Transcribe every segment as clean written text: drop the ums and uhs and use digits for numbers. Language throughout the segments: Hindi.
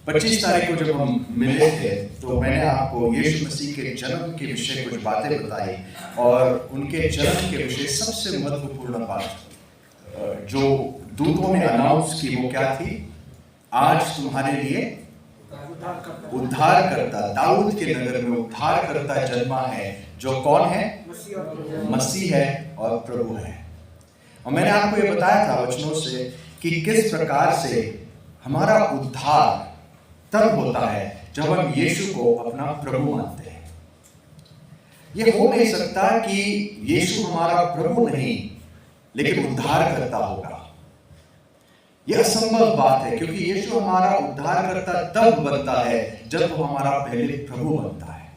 25 तारीख को जब हम मिले थे तो मैंने आपको यीशु मसीह के जन्म के विषय कुछ बातें बताई और उनके जन्म के विषय सबसे महत्वपूर्ण बात जो दूतों ने अनाउंस की वो क्या थी? आज तुम्हारे लिए उद्धारकर्ता दाऊद के नगर में उद्धारकर्ता जन्मा है, जो कौन है? मसीह है और प्रभु है। और मैंने आपको ये बताया था वचनों से कि किस प्रकार से हमारा उद्धार तब होता है जब हम यीशु को अपना प्रभु मानते हैं। यह हो नहीं सकता कि यीशु हमारा प्रभु नहीं लेकिन उद्धारकर्ता होगा। यह असंभव बात है, क्योंकि यीशु हमारा उद्धारकर्ता तब बनता है जब वो हमारा पहले प्रभु बनता है।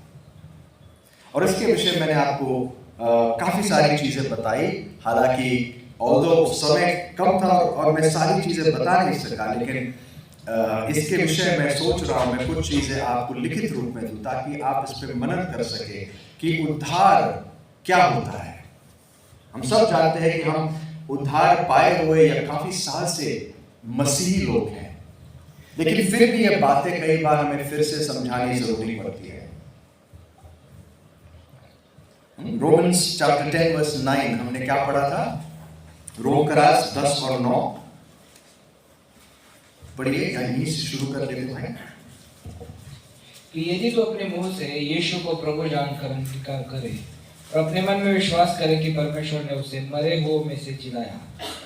और इसके विषय मैंने आपको काफी सारी चीजें बताई, हालांकि ऑल्दो समय कम था और मैं सारी चीजें बता नहीं सका, लेकिन इसके विषय में सोच रहा हूं मैं कुछ चीजें आपको लिखित रूप में दूं ताकि आप इस पर मनन कर सके कि उद्धार क्या होता है। हम सब जानते हैं कि हम उद्धार पाए हुए या काफी साल से मसीही लोग हैं, लेकिन फिर भी ये बातें कई बार हमें फिर से समझानी जरूरी पड़ती है। रोमन्स चैप्टर 10 वर्स 9 हमने क्या पढ़ा था? रोमकरास 10 और 9 पढ़िए, यहीं से शुरू कर लेते भाई। कि यदि तो अपने मुंह से यीशु को प्रभु जानकर अंगीकार करे और अपने मन में विश्वास करे कि परमेश्वर ने उसे मरे हुओं में से जिलाया,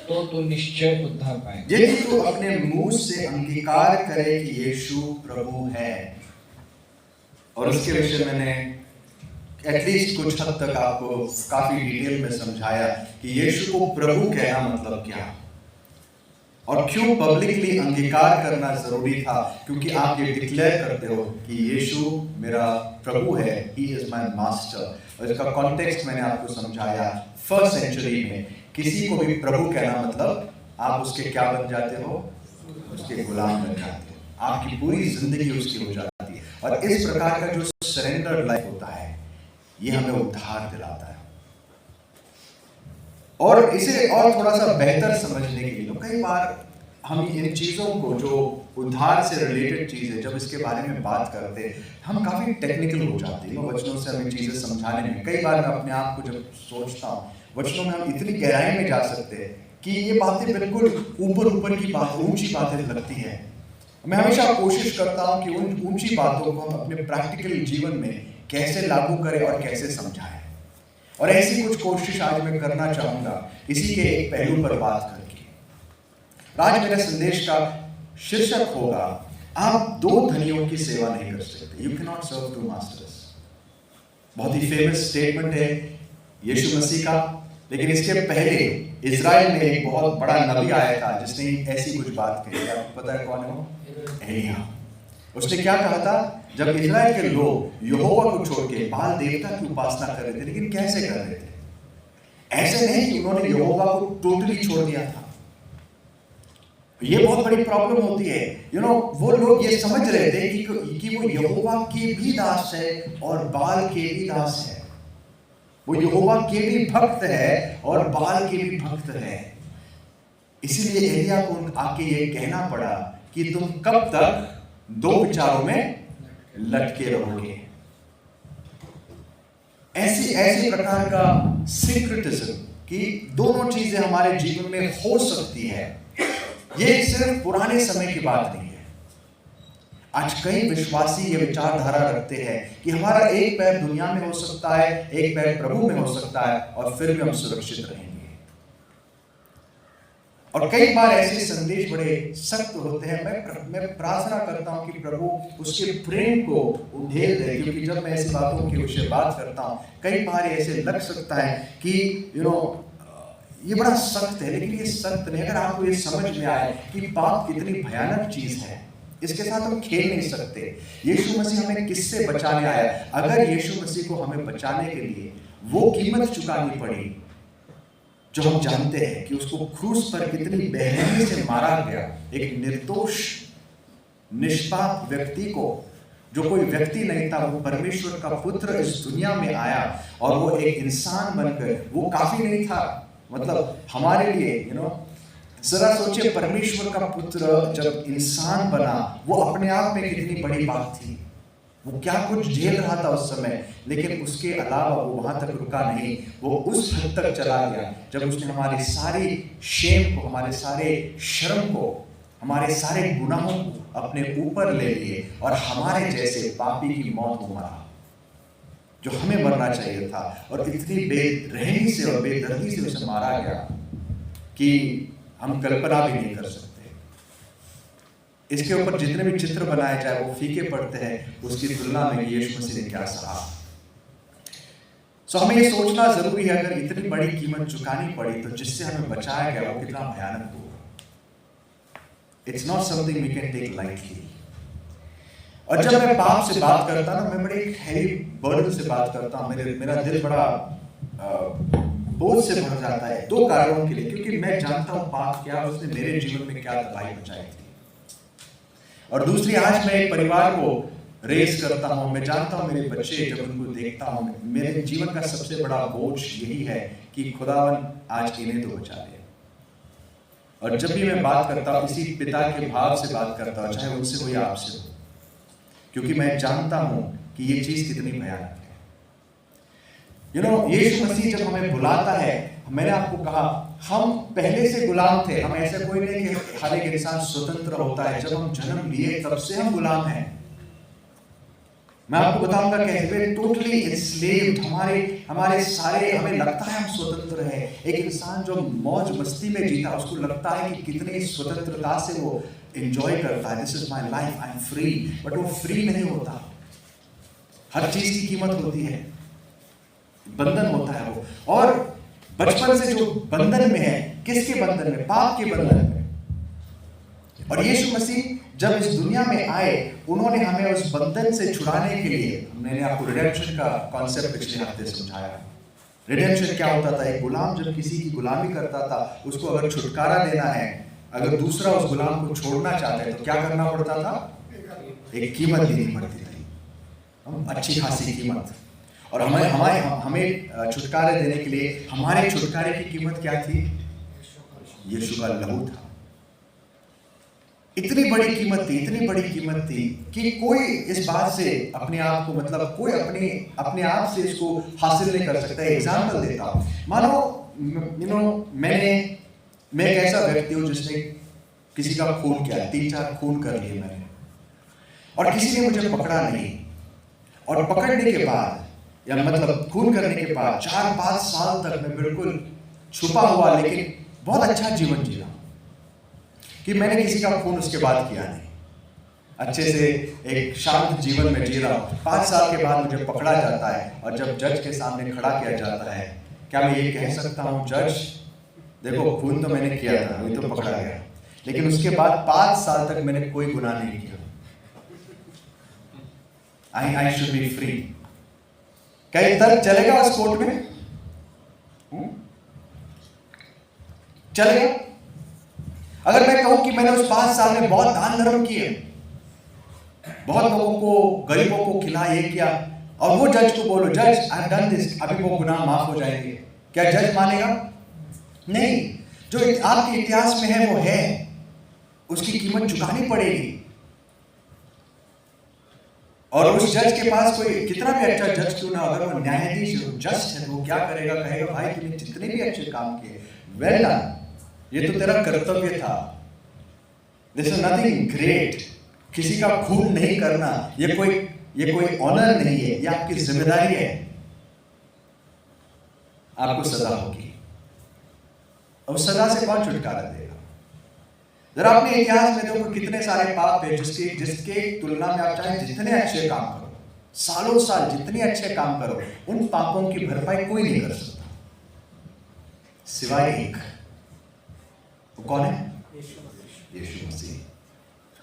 तो तू निश्चय उद्धार पाएगा। यदि तो अपने मुंह से अंगीकार करे कि यीशु प्रभु है, और उसके विषय मैंने एटलीस्ट कुछ हद तक आपको काफी डिटेल में समझाया कि यीशु को प्रभु कहना मतलब क्या और क्यों पब्लिकली अंगीकार करना जरूरी था, क्योंकि आप ये डिक्लेयर करते हो कि यीशु मेरा प्रभु है, ही इज माय मास्टर। और इसका कॉन्टेक्स्ट मैंने आपको समझाया। फर्स्ट सेंचुरी में किसी को भी प्रभु कहना मतलब आप उसके क्या बन जाते हो? उसके गुलाम बन जाते हो, आपकी पूरी जिंदगी उसकी हो जाती है। और इस प्रकार का जो सरेंडर लाइफ होता है ये हमें उद्धार दिलाता है। और इसे और थोड़ा सा बेहतर समझने के लिए कई बार हम इन चीज़ों को जो उद्धार से रिलेटेड चीज़ है, जब इसके बारे में बात करते हैं हम काफ़ी टेक्निकल हो जाते हैं। वचनों से हमें चीज़ें समझाने में कई बार मैं अपने आप को जब सोचता हूँ वचनों में हम इतनी गहराई में जा सकते हैं कि ये बातें बिल्कुल ऊपर की बात, ऊंची बातें लगती हैं। मैं हमेशा कोशिश करता हूँ कि उन ऊंची बातों को हम अपने प्रैक्टिकल जीवन में कैसे लागू करें और कैसे समझाएं। और ऐसी कुछ कोशिश आज मैं करना चाहूंगा इसी के एक पहलू पर बात करके। आज मेरे संदेश का शीर्षक होगा, आप दो धनियों की सेवा नहीं कर सकते। You can not serve two masters. बहुत ही फेमस स्टेटमेंट है यीशु मसीह का, लेकिन इसके पहले इजराइल में एक बहुत बड़ा नबी आया था जिसने ऐसी कुछ बात कही। आपको पता है कौन है वो? एलिय्याह। उसने क्या कहा था? जब इजराइल के लोग यहोवा को छोड़ के बाल देवता की उपासना कर रहे थे, लेकिन कैसे कर रहे थे? ऐसे नहीं कि उन्होंने यहोवा को टोटली छोड़ दिया था। ये बहुत बड़ी प्रॉब्लम होती है। वो लोग ये समझ रहे थे कि वो यहोवा के भी दास है और बाल के भी दास है। वो यहोवा के भी भक्त है और बाल के भी भक्त है। इसीलिए एलिय्याह को आके ये कहना पड़ा कि तुम कब तक दो विचारों में लटके रहोगे। ऐसी प्रकार का सिंक्रेटिज्म कि दोनों चीजें हमारे जीवन में हो सकती है, ये सिर्फ पुराने समय की बात नहीं है। आज कई विश्वासी ये विचारधारा रखते हैं कि हमारा एक पैर दुनिया में हो सकता है, एक पैर प्रभु में हो सकता है और फिर भी हम सुरक्षित रहेंगे। और कई बार ऐसे संदेश बड़े सख्त होते हैं। मैं प्रार्थना करता हूं कि प्रभु उसके प्रेम को उधेल दे, क्योंकि जब मैं ऐसी बातों के विषय बात करता हूं कई बार ऐसे लग सकता है कि ये बड़ा सख्त है, लेकिन ये सख्त नहीं। अगर आपको ये समझ में आए कि पाप कितनी भयानक चीज है, इसके साथ हम खेल नहीं सकते। यीशु मसीह हमें किससे बचाने आया? अगर यीशु मसीह को हमें बचाने के लिए वो कीमत चुकानी पड़ी जो हम जानते हैं कि उसको क्रूस पर कितनी बेरहमी से मारा गया, एक निर्दोष निष्पाप व्यक्ति को, जो कोई व्यक्ति नहीं था, वो परमेश्वर का पुत्र इस दुनिया में आया और वो एक इंसान बनकर, वो काफी नहीं था मतलब हमारे लिए जरा सोचिए, परमेश्वर का पुत्र जब इंसान बना, वो अपने आप में कितनी बड़ी बात थी। वो क्या कुछ झेल रहा था उस समय, लेकिन उसके अलावा वो वहां तक रुका नहीं। वो उस हद तक चला गया जब उसने हमारी सारी शेम को, हमारे सारे शर्म को, हमारे सारे गुनाहों को अपने ऊपर ले लिए और हमारे जैसे पापी की मौत को मरा, जो हमें मरना चाहिए था। और इतनी बेरहमी से और बेदर्दी से उसे मारा गया कि हम कल्पना भी नहीं कर सकते। इसके ऊपर जितने भी चित्र बनाए जाए वो फीके पड़ते हैं उसकी तुलना में यीशु मसीह ने क्या सहा। हमें ये सोचना जरूरी है, अगर इतनी बड़ी कीमत चुकानी पड़ी तो जिससे हमें बचाया गया वो कितना भयानक होगा। It's not something we can take lightly. और जब मैं पाप से बात करता ना, मैं बड़े हैवी बर्डन से बात करता हूँ, मेरा दिल बड़ा बोझ से भर जाता है, दो कारणों के लिए। क्योंकि मैं जानता हूँ पाप क्या, उसने मेरे जीवन में क्या तबाही मचाई थी। और दूसरी, आज मैं एक परिवार को रेस करता हूँ, मैं जानता हूँ मेरे बच्चे जब उनको देखता हूँ, मेरे जीवन का सबसे बड़ा बोझ यही है कि खुदावन आज इन्हें तो बचा ले। और जब भी मैं बात करता हूँ इसी पिता के भाव से बात करता हूँ, चाहे उनसे हो या आपसे हो, क्योंकि मैं जानता हूँ कि ये चीज कितनी भयानक है। यीशु मसीह जब हमें बुलाता है, मैंने आपको कहा हम पहले से गुलाम थे। हम ऐसा कोई नहीं कि हर एक इंसान स्वतंत्र होता है। जब हम जन्म लिए तब से हम गुलाम हैं। मैं आपको बताऊंगा कैसे, टोटली एंस्लेव्ड। हमारे सारे, हमें लगता है हम स्वतंत्र हैं। एक इंसान जो मौज मस्ती में जीता, उसको लगता है कि कितनी स्वतंत्रता से वो एंजॉय करता है। This is my life, I am free. But वो फ्री नहीं होता। हर चीज की कीमत होती है, बंधन होता है वो। और बचपन से जो बंधन में है, किसके बंधन में? पाप के बंधन में। और यीशु मसीह जब इस दुनिया में आए, उन्होंने हमें उस बंधन से छुड़ाने के लिए, मैंने आपको रिडेम्पशन का कॉन्सेप्ट पिछले हफ्ते समझाया। रिडेम्पशन क्या होता था? एक गुलाम जब किसी की गुलामी करता था, उसको अगर छुटकारा देना है, अगर दूसरा उस गुलाम को छोड़ना चाहता है तो क्या करना पड़ता था? एक कीमत देनी पड़ती थी, अच्छी खासी कीमत। और हमें छुटकारे देने के लिए हमारे छुटकारे की कीमत क्या थी? यीशु का लहू था। इतनी बड़ी कीमत थी, इतनी बड़ी कीमत थी कि कोई इस बात से अपने आप को, मतलब कोई अपने आप से इसको हासिल नहीं कर सकता। एग्जाम्पल देता हूं, मानो मैं एक ऐसा व्यक्ति हूं जिसने किसी का खून किया, 3-4 खून कर लिए मैंने, और किसी ने मुझे पकड़ा नहीं। और पकड़ने के बाद, या मतलब खून करने के बाद 4-5 साल तक मैं बिल्कुल छुपा हुआ लेकिन बहुत अच्छा जीवन जिया, कि मैंने किसी का खून उसके बाद किया नहीं, अच्छे से एक शांत जीवन में जी रहा हूं। 5 साल के बाद मुझे पकड़ा जाता है, और जब जज के सामने खड़ा किया जाता है, क्या मैं ये कह सकता हूं, जज देखो खून तो मैंने किया था, वही तो पकड़ा गया, लेकिन उसके बाद 5 साल तक मैंने कोई गुनाह नहीं किया। I should be free. क्या ये तर्क चलेगा उस कोर्ट में? चलेगा? अगर मैं कहूं कि मैंने उस 5 साल में बहुत दान धर्म किए, बहुत लोगों को, गरीबों को खिलाया, ये किया, और वो जज को बोलो, जज आई हैव डन दिस, अभी वो गुनाह माफ हो जाएंगे, क्या जज मानेगा? नहीं। जो आपके इतिहास में है वो है, उसकी कीमत चुकानी पड़ेगी। और उस जज के पास कोई कितना भी अच्छा जज क्यों ना, अगर वो न्यायाधीश जस्ट है, तो वो क्या करेगा? कहेगा भाई तूने जितने भी अच्छे काम किए, वेल डन, ये तो तेरा कर्तव्य था, दिस इज नथिंग ग्रेट। किसी का खून नहीं करना ये कोई ऑनर नहीं है, ये आपकी जिम्मेदारी है। आपको सजा होगी, और सजा से कौन छुटकारा देगा? जरा अपने इतिहास में देखो कितने सारे पाप है जिसके तुलना में आप चाहे जितने अच्छे काम करो, सालों साल जितने अच्छे काम करो, उन पापों की भरपाई कोई नहीं कर सकता सिवाय एक। वो कौन है? यीशु मसीह।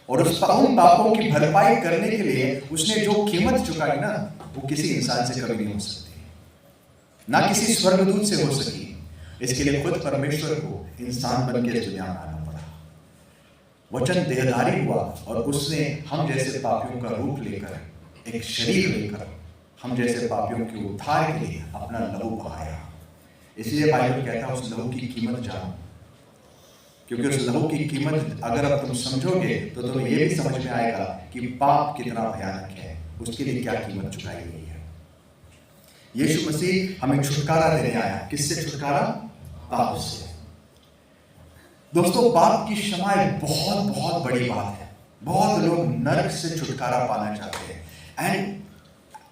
और उन पापों की भरपाई करने के लिए उसने जो कीमत चुकाई ना, वो किसी इंसान से कभी नहीं हो सकती, ना किसी स्वर्गदूत से हो सकी। इसके लिए खुद परमेश्वर को इंसान बन के दुनिया में आना पड़ा, वचन देहधारी हुआ, और उसने हम जैसे पापियों का रूप लेकर, एक शरीर लेकर, हम जैसे पापियों के उद्धार के लिए अपना लहू बहाया। इसलिए बाइबल कहता है उस लहू की कीमत जानो। क्योंकि उस लहू की कीमत अगर अब तुम समझोगे तो तुम्हें यह भी समझ में आएगा कि पाप कितना भयानक है, उसके लिए क्या कीमत चुकाई गई है। यीशु मसीह हमें छुटकारा देने आया। किससे छुटकारा? पाप से। दोस्तों, पाप की क्षमा एक बहुत बहुत बड़ी बात है। बहुत लोग नरक से छुटकारा पाना चाहते हैं।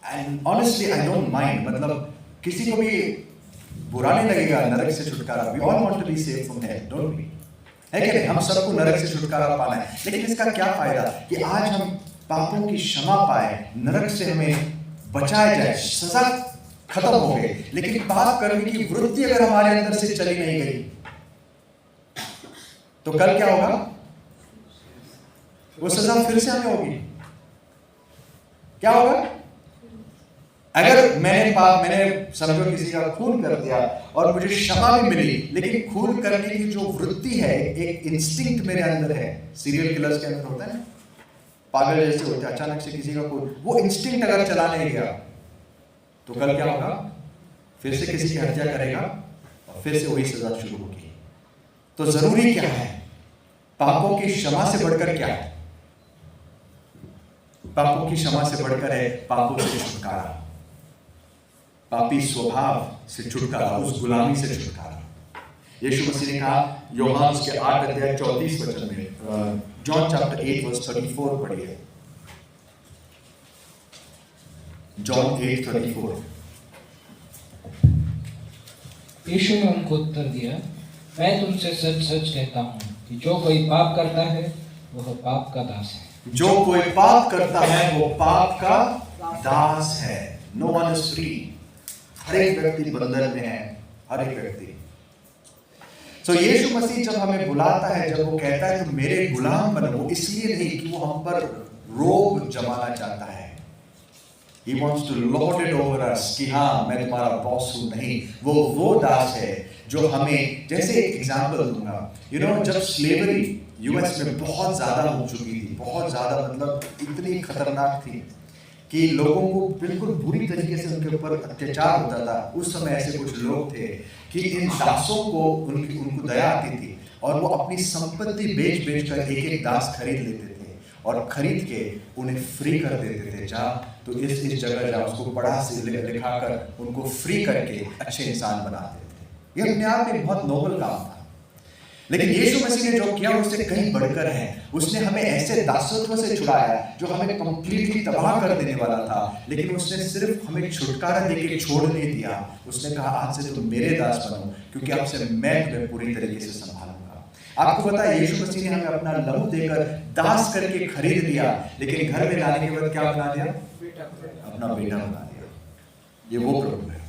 And honestly I don't mind, मतलब किसी को भी बुरा नहीं लगेगा नरक से छुटकारा। We all want to be safe from hell, don't we? है कि नहीं? हम सबको नरक से छुटकारा पाना है। लेकिन इसका क्या फायदा कि आज हम पापों की क्षमा पाए, नरक से हमें बचाया जाए, सजा खत्म हो गई, लेकिन पाप करने की वृत्ति अगर हमारे अंदर से चली नहीं गई तो कल क्या होगा? वो सजा फिर से हमें होगी। क्या होगा? अगर मैंने समझो किसी का खून कर दिया और मुझे क्षमा भी मिली, लेकिन खून करने की जो वृत्ति है, एक इंस्टिंक्ट मेरे अंदर है, सीरियल किलर्स के अंदर होता है ना, पागल जैसे होते हैं, अचानक से किसी का खून, वो इंस्टिंक्ट अगर चला नहीं गया तो कल क्या होगा? फिर से किसी की हत्या करेगा और फिर से वही सजा शुरू होगी। तो जरूरी क्या है? पापों की क्षमा से बढ़कर क्या है? पापों की क्षमा से बढ़कर है पापों से छुटकारा, पापी स्वभाव से छुटकारा, उस गुलामी से छुटकारा। यीशु मसीह ने कहा, यूहन्ना के 8 अध्याय 34 वचन में, जॉन चैप्टर 8 वर्स 34 पढ़िए। जॉन 8:34। यीशु ने उनको उत्तर दिया, मैं तुमसे सच सच कहता हूँ कि जो कोई पाप करता है वह पाप का दास है। जो कोई पाप करता है वो पाप का दास है। No one is free. हर एक व्यक्ति बंधन में है, हर एक व्यक्ति। तो यीशु मसीह जब हमें बुलाता है, जब वो कहता है तुम मेरे गुलाम बनो, वो इसलिए नहीं कि वो हम पर रोब जमाना चाहता है। He wants to lord it over us कि हाँ मैं तुम्हारा बॉस हूँ। नहीं, वो दास है जो हमें, जैसे एक एग्जाम्पल दूंगा, जब स्लेवरी यूएस में बहुत ज्यादा हो चुकी थी, बहुत ज्यादा, मतलब इतनी खतरनाक थी कि लोगों को बिल्कुल बुरी तरीके से उनके ऊपर अत्याचार होता था। उस समय ऐसे कुछ लोग थे कि इन दासों को उनको दया आती थी और वो अपनी संपत्ति बेच कर एक एक दास खरीद लेते थे और खरीद के उन्हें फ्री कर देते थे। जा तो इस जगह जा, उसको पढ़ा से लिखा कर उनको फ्री करके अच्छे इंसान बना देते थे। ये अपने आप में बहुत नोबल काम था। लेकिन यीशु मसीह ने जो किया उससे कहीं बढ़कर है। उसने हमें ऐसे दासत्व से छुड़ाया जो हमें कंप्लीटली तबाह कर देने वाला था, लेकिन उसने सिर्फ हमें छुटकारा देके छोड़ नहीं दिया। उसने कहा आज से तुम मेरे दास बनो, क्योंकि अब से मैं तुम्हें पूरी तरीके से संभालूंगा। आपको पता है यीशु मसीह ने हमें अपना लहू देकर दास करके खरीद लिया, लेकिन घर में लाने के बाद क्या बना दिया? अपना बेटा बना दिया। ये वो प्रभु है।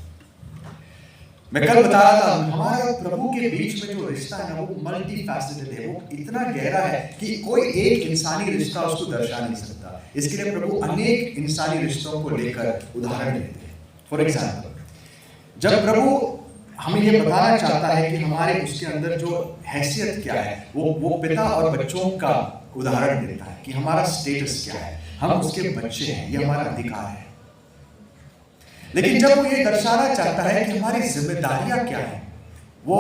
मैं कल बता रहा था, हमारे प्रभु के बीच में जो रिश्ता है ना, वो मल्टी फैसेटेड है। वो इतना गहरा है कि कोई एक इंसानी रिश्ता उसको दर्शा नहीं सकता। इसके लिए प्रभु अनेक इंसानी रिश्तों को लेकर उदाहरण देते हैं। फॉर एग्जाम्पल, जब प्रभु हमें ये बताना चाहता है कि हमारे उसके अंदर जो हैसियत क्या है, वो पिता और बच्चों का उदाहरण देता है कि हमारा स्टेटस क्या है, हम उसके बच्चे हैं, ये हमारा अधिकार है। लेकिन जब वो ये दर्शाना चाहता है कि हमारी जिम्मेदारियां क्या है, वो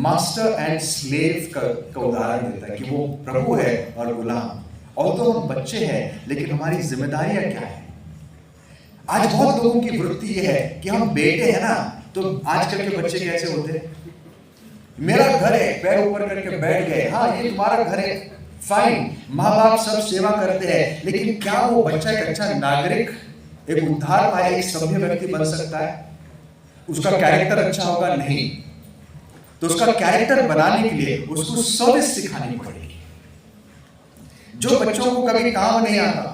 मास्टर एंड स्लेव का उदाहरण देता है कि वो प्रभु है और गुलाम। और तो हम बच्चे हैं, लेकिन हमारी जिम्मेदारियां क्या है? आज बहुत लोगों की वृत्ति ये है कि हम बेटे हैं ना, तो आजकल के बच्चे कैसे होते हैं, मेरा घर है, पैर ऊपर करके बैठ गए। हाँ, ये तुम्हारा घर है, फाइन, माँ बाप सब सेवा करते हैं, लेकिन क्या वो बच्चा एक अच्छा नागरिक, एक उद्धार पाया, एक सभ्य व्यक्ति बन सकता है? उसका कैरेक्टर अच्छा होगा? नहीं। तो उसका कैरेक्टर बनाने के लिए उसको सर्विस सिखानी पड़ेगी। जो बच्चों को कभी काम नहीं आता,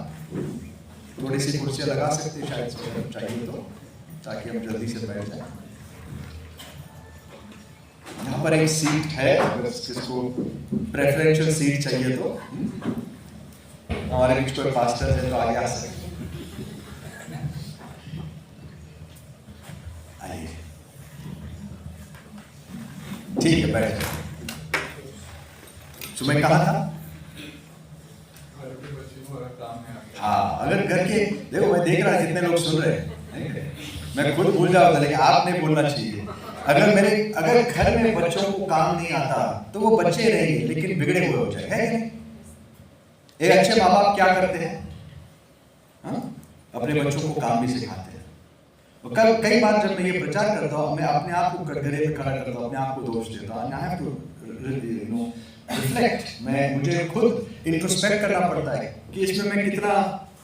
थोड़ी सी कुर्सियां लगा सकते शायद से चाहिए तो, ताकि हम जल्दी से बैठ जाए। यहाँ पर एक सीट है, अगर किसको प्रेफरेंशियल सीट चाहिए तो हमारे बीच कोई पास्टर है तो आगे आ सकते। आइए, ठीक है, बैठ जाए। तो मैं कहा था, हाँ, अगर घर के, देखो मैं देख रहा जितने लोग सुन रहे हैं, मैं खुद भूल जाता, लेकिन आप नहीं बोलना चाहिए। अगर घर में बच्चों को काम नहीं आता तो वो बच्चे रहेंगे लेकिन बिगड़े हुए हो जाए, है कि नहीं? एक अच्छे माँ बाप क्या करते हैं? अपने बच्चों को काम भी सिखाते हैं। और कई बार जब मैं ये प्रचार करता हूँ, मैं अपने आप को कटघरे में खड़ा करता हूँ, अपने आप को दोष देता हूँ। आई हैव टू रिफ्लेक्ट, मुझे खुद इंट्रोस्पेक्ट करना पड़ता है कि इसमें मैं कितना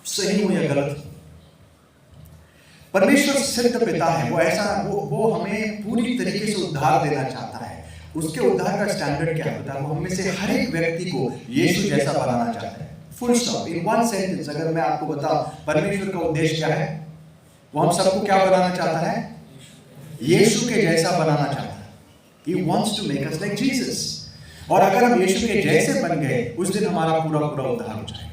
सही हूँ या गलत। परमेश्वर सिद्ध पिता है, वो हमें पूरी तरीके से उद्धार देना चाहता है। उसके उद्धार का स्टैंडर्ड क्या होता है? वो हमें से हर एक व्यक्ति को यीशु जैसा बनाना चाहता है। Full stop, in one sentence अगर मैं आपको बताऊं परमेश्वर का उद्देश्य क्या है, वो हम सबको क्या बनाना चाहता है? यीशु के जैसा बनाना चाहता है। He wants to make us like Jesus। और अगर हम यीशु के जैसे बन गए उस दिन हमारा पूरा उद्धार हो जाएगा।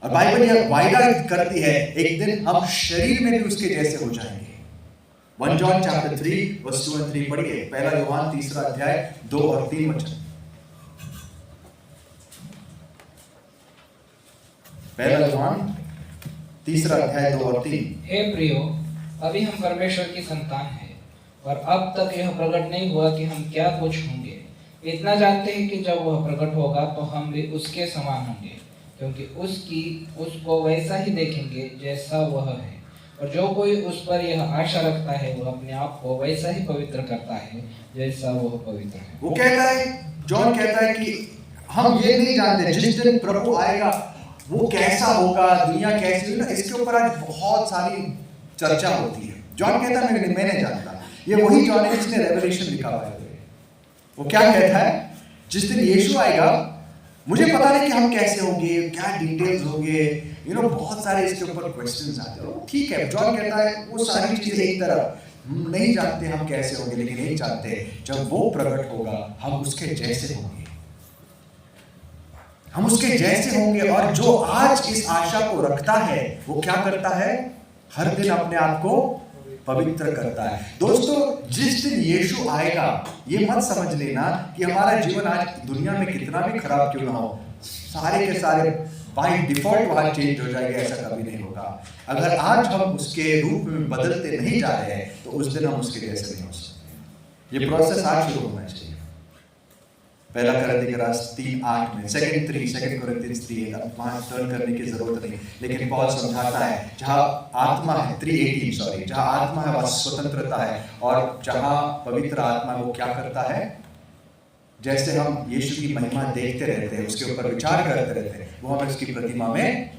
और बाइबल यह वायदा करती है एक दिन हम शरीर में भी उसके जैसे हो जाएंगे। 1 John chapter 3 verse 2 and 3 पढ़िए। पहला यूहन्ना 3 अध्याय 2 और 3 वचन। पहला यूहन्ना 3 अध्याय 2 और 3। हे प्रियो, अभी हम परमेश्वर की संतान हैं और अब तक यह प्रकट नहीं हुआ कि हम क्या कुछ होंगे। इतना जानते हैं कि जब वह प्रकट होगा तो हम भी उसके समान होंगे, क्योंकि उसको वैसा ही देखेंगे जैसा वह है। और जो कोई उस पर यह आशा रखता है वो अपने आप को वैसा ही पवित्र करता है जैसा वह पवित्र है। वो कहता है, जॉन कहता है कि हम ये नहीं जानते जिस दिन प्रभु आएगा वो कैसा होगा, दुनिया कैसी होगी। इसके ऊपर आज बहुत सारी चर्चा होती है। जॉन कहता है मैं नहीं जानता। ये वही जॉन है जिसने रेवलेशन लिखा हुआ है। वो क्या कहता है? जिस दिन यीशु आएगा मुझे पता नहीं कि हम कैसे होंगे, क्या डिटेल्स होंगे, बहुत सारे इसके ऊपर क्वेश्चंस आते हैं। ठीक है, जॉन कहता है वो सारी चीजें एक तरफ हम नहीं जानते हम कैसे होंगे, लेकिन नहीं जानते जब वो प्रकट होगा हम उसके जैसे होंगे। हम उसके जैसे होंगे। और जो आज इस आशा को रखता है वो क्या करता है? हर दिन अपने आप को पवित्र करता है। दोस्तों, जिस दिन यीशु आएगा ये मत समझ लेना कि हमारा जीवन आज दुनिया में कितना भी खराब क्यों ना हो, सारे के सारे बाय डिफॉल्ट वहां चेंज हो जाएगा। ऐसा कभी नहीं होगा। अगर आज हम उसके रूप में बदलते नहीं जा रहे हैं तो उस दिन हम उसके जैसे नहीं हो सकते। ये प्रोसेस आज शुरू होना चाहिए। पहला कोरिन्थियों 3:8 में, 2 कोरिन्थियंस 3 वहां टर्न करने की जरूरत नहीं, लेकिन पौल समझाता है जहां आत्मा है 3:18 जहां आत्मा है वहां स्वतंत्रता है। और जहां पवित्र आत्मा वो क्या करता है? जैसे हम यीशु की महिमा देखते रहते हैं, उसके ऊपर विचार करते रहते हैं, वो हमें उसकी प्रतिमा में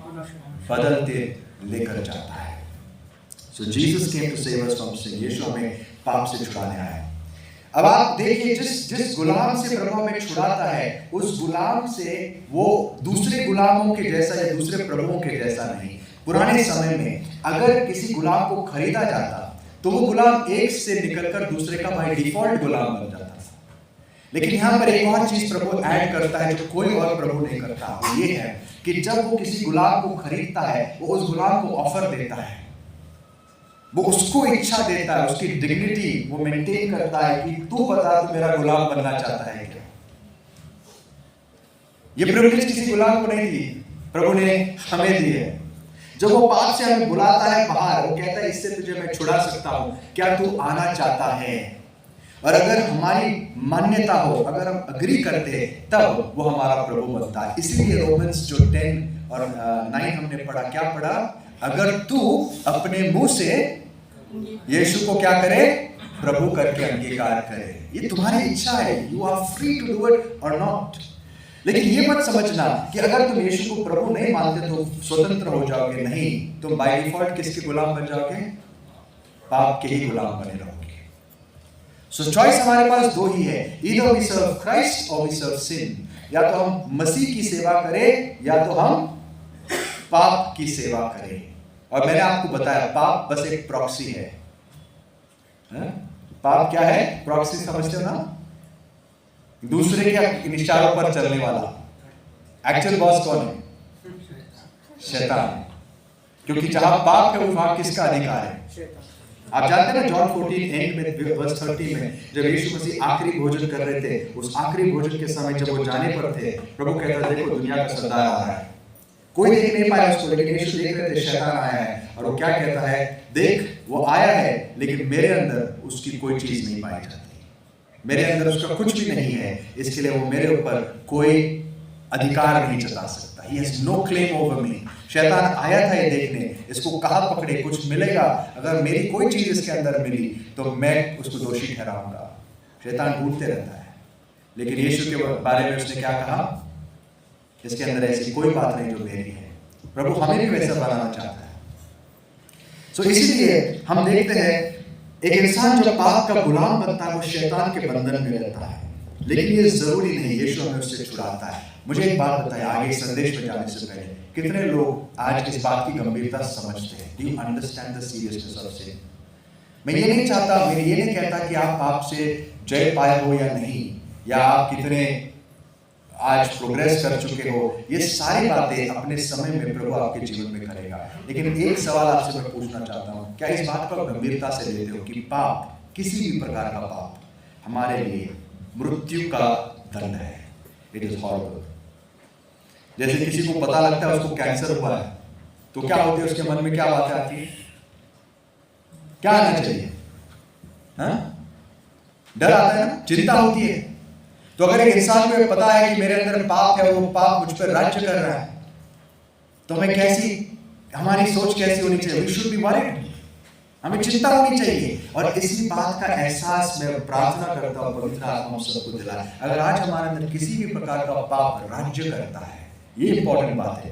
बदलते लेकर जाता है। So Jesus came to save us from sin. यीशु हमें पाप से छुड़ाने आया। अब आप देखिए, जिस गुलाम से प्रभु हमें छुड़ाता है उस गुलाम से वो दूसरे गुलामों के जैसा या दूसरे प्रभुओं के जैसा नहीं। पुराने समय में अगर किसी गुलाम को खरीदा जाता तो वो गुलाम एक से निकलकर दूसरे का बाय डिफॉल्ट गुलाम बन जाता था। लेकिन यहाँ पर एक और चीज प्रभु ऐड करता है जो कोई और प्रभु नहीं करता। वो ये है कि जब वो किसी गुलाम को खरीदता है वो उस गुलाम को ऑफर देता है, वो उसको इच्छा देता है, उसकी डिग्निटी वो मेंटेन करता है कि तू बता तू मेरा गुलाम बनना चाहता है क्या। ये प्रिविलेज किसी गुलाम को नहीं दी, प्रभु ने हमें दी है। जब वो पाप से हमें बुलाता है बाहर, वो कहता है इससे तुझे मैं छुड़ा सकता हूं, क्या तू आना चाहता है। और अगर हमारी मान्यता हो, अगर हम अग्री करते तब वो हमारा प्रभु बनता है। इसीलिए रोमन्स जो 10 और 9 हमने पढ़ा, क्या पढ़ा? अगर तू अपने मुंह से यीशु को क्या करे? प्रभु करके अंगीकार करे। ये तुम्हारी इच्छा है, you are free to do it और नॉट। लेकिन ये मत समझना कि अगर तुम यीशु को प्रभु नहीं मानते तो स्वतंत्र हो जाओगे। नहीं, तुम बाय डिफॉल्ट किसके गुलाम बन जाओगे? पाप के ही गुलाम बने रहोगे। सो चॉइस हमारे पास दो ही है, ईदर वी सर्व क्राइस्ट और वी सर्व सिन। या तो हम मसीह की सेवा करें या तो हम पाप की सेवा करें। और मैंने आपको बताया पाप बस एक प्रॉक्सी है। पाप क्या है? प्रॉक्सी समझते हो ना? दूसरे के इशारों पर चलने वाला। एक्चुअल बॉस कौन है? शैतान। क्योंकि जहां पाप है वहां किसका अधिकार है? आप जानते हैं ना जॉन 14 एंड में वर्स 30 में जब यीशु मसीह आखिरी भोजन कर रहे थे, उस आखिरी भोजन के समय जब वो जाने पर थे, प्रभु कहता है देखो दुनिया का सरदार आ रहा है। कोई देख नहीं पाया उसको, लेकिन यीशु देख रहे थे शैतान आया है, और वो क्या कहता है, देख वो आया है लेकिन मेरे अंदर उसकी कोई चीज नहीं पाई जाती, मेरे अंदर उसका कुछ भी नहीं है, इसके लिए वो मेरे ऊपर कोई अधिकार नहीं जता सकता। He has no claim over me। शैतान आया था ये देखने, इसको कहाँ पकड़े, कुछ मिलेगा, अगर मेरी कोई चीज इसके अंदर मिली तो मैं उसको दोषी ठहराऊंगा। शैतान ढूंढते रहता है, लेकिन यीशु के बारे में उसने क्या कहा, इसके अंदर ऐसी कोई बात नहीं जो मेरी है। प्रभु हमें भी वैसा बनाना चाहता है। सो इसीलिए हम देखते हैं एक इंसान जब पाप का गुलाम बनता है वो शैतान के बंधन में रहता है, लेकिन ये जरूरी नहीं यीशु हमें उससे छुड़ाता है। मुझे एक बात बताइए आगे संदेश में जाने से पहले, कितने लोग आज इस बात की गंभीरता समझते हैं? Do you understand the seriousness of sin? मैं ये नहीं चाहता, मैं ये नहीं कहता कि आप पाप से जय पाए हो या नहीं, या आप कितने आज प्रोग्रेस कर चुके हो, ये सारी बातें अपने समय में प्रभु आपके जीवन में करेगा। लेकिन एक सवाल आपसे मैं पूछना चाहता हूँ, क्या इस बात को गंभीरता से लेते हो कि पाप, किसी भी प्रकार का पाप हमारे लिए मृत्यु का दंड है? It is horrible. जैसे किसी को पता लगता है उसको कैंसर हुआ है, तो क्या होती है उसके मन में, क्या बातें आती है, क्या आना चाहिए? हाँ? डर आता है ना, चिंता होती है। तो अगर एक इंसान को पता है कि मेरे अंदर पाप है, वो पाप मुझ पर राज्य कर रहा है, तो हमें कैसी, हमारी सोच कैसी होनी चाहिए? वी शुड बी वरीड, हमें चिंता होनी चाहिए। और इसी बात का एहसास मैं प्रार्थना करता हूँ पवित्र आत्मा हम सबको दिलाए। अगर आज हमारे अंदर किसी भी प्रकार का पाप राज्य करता है, ये इंपॉर्टेंट बात है।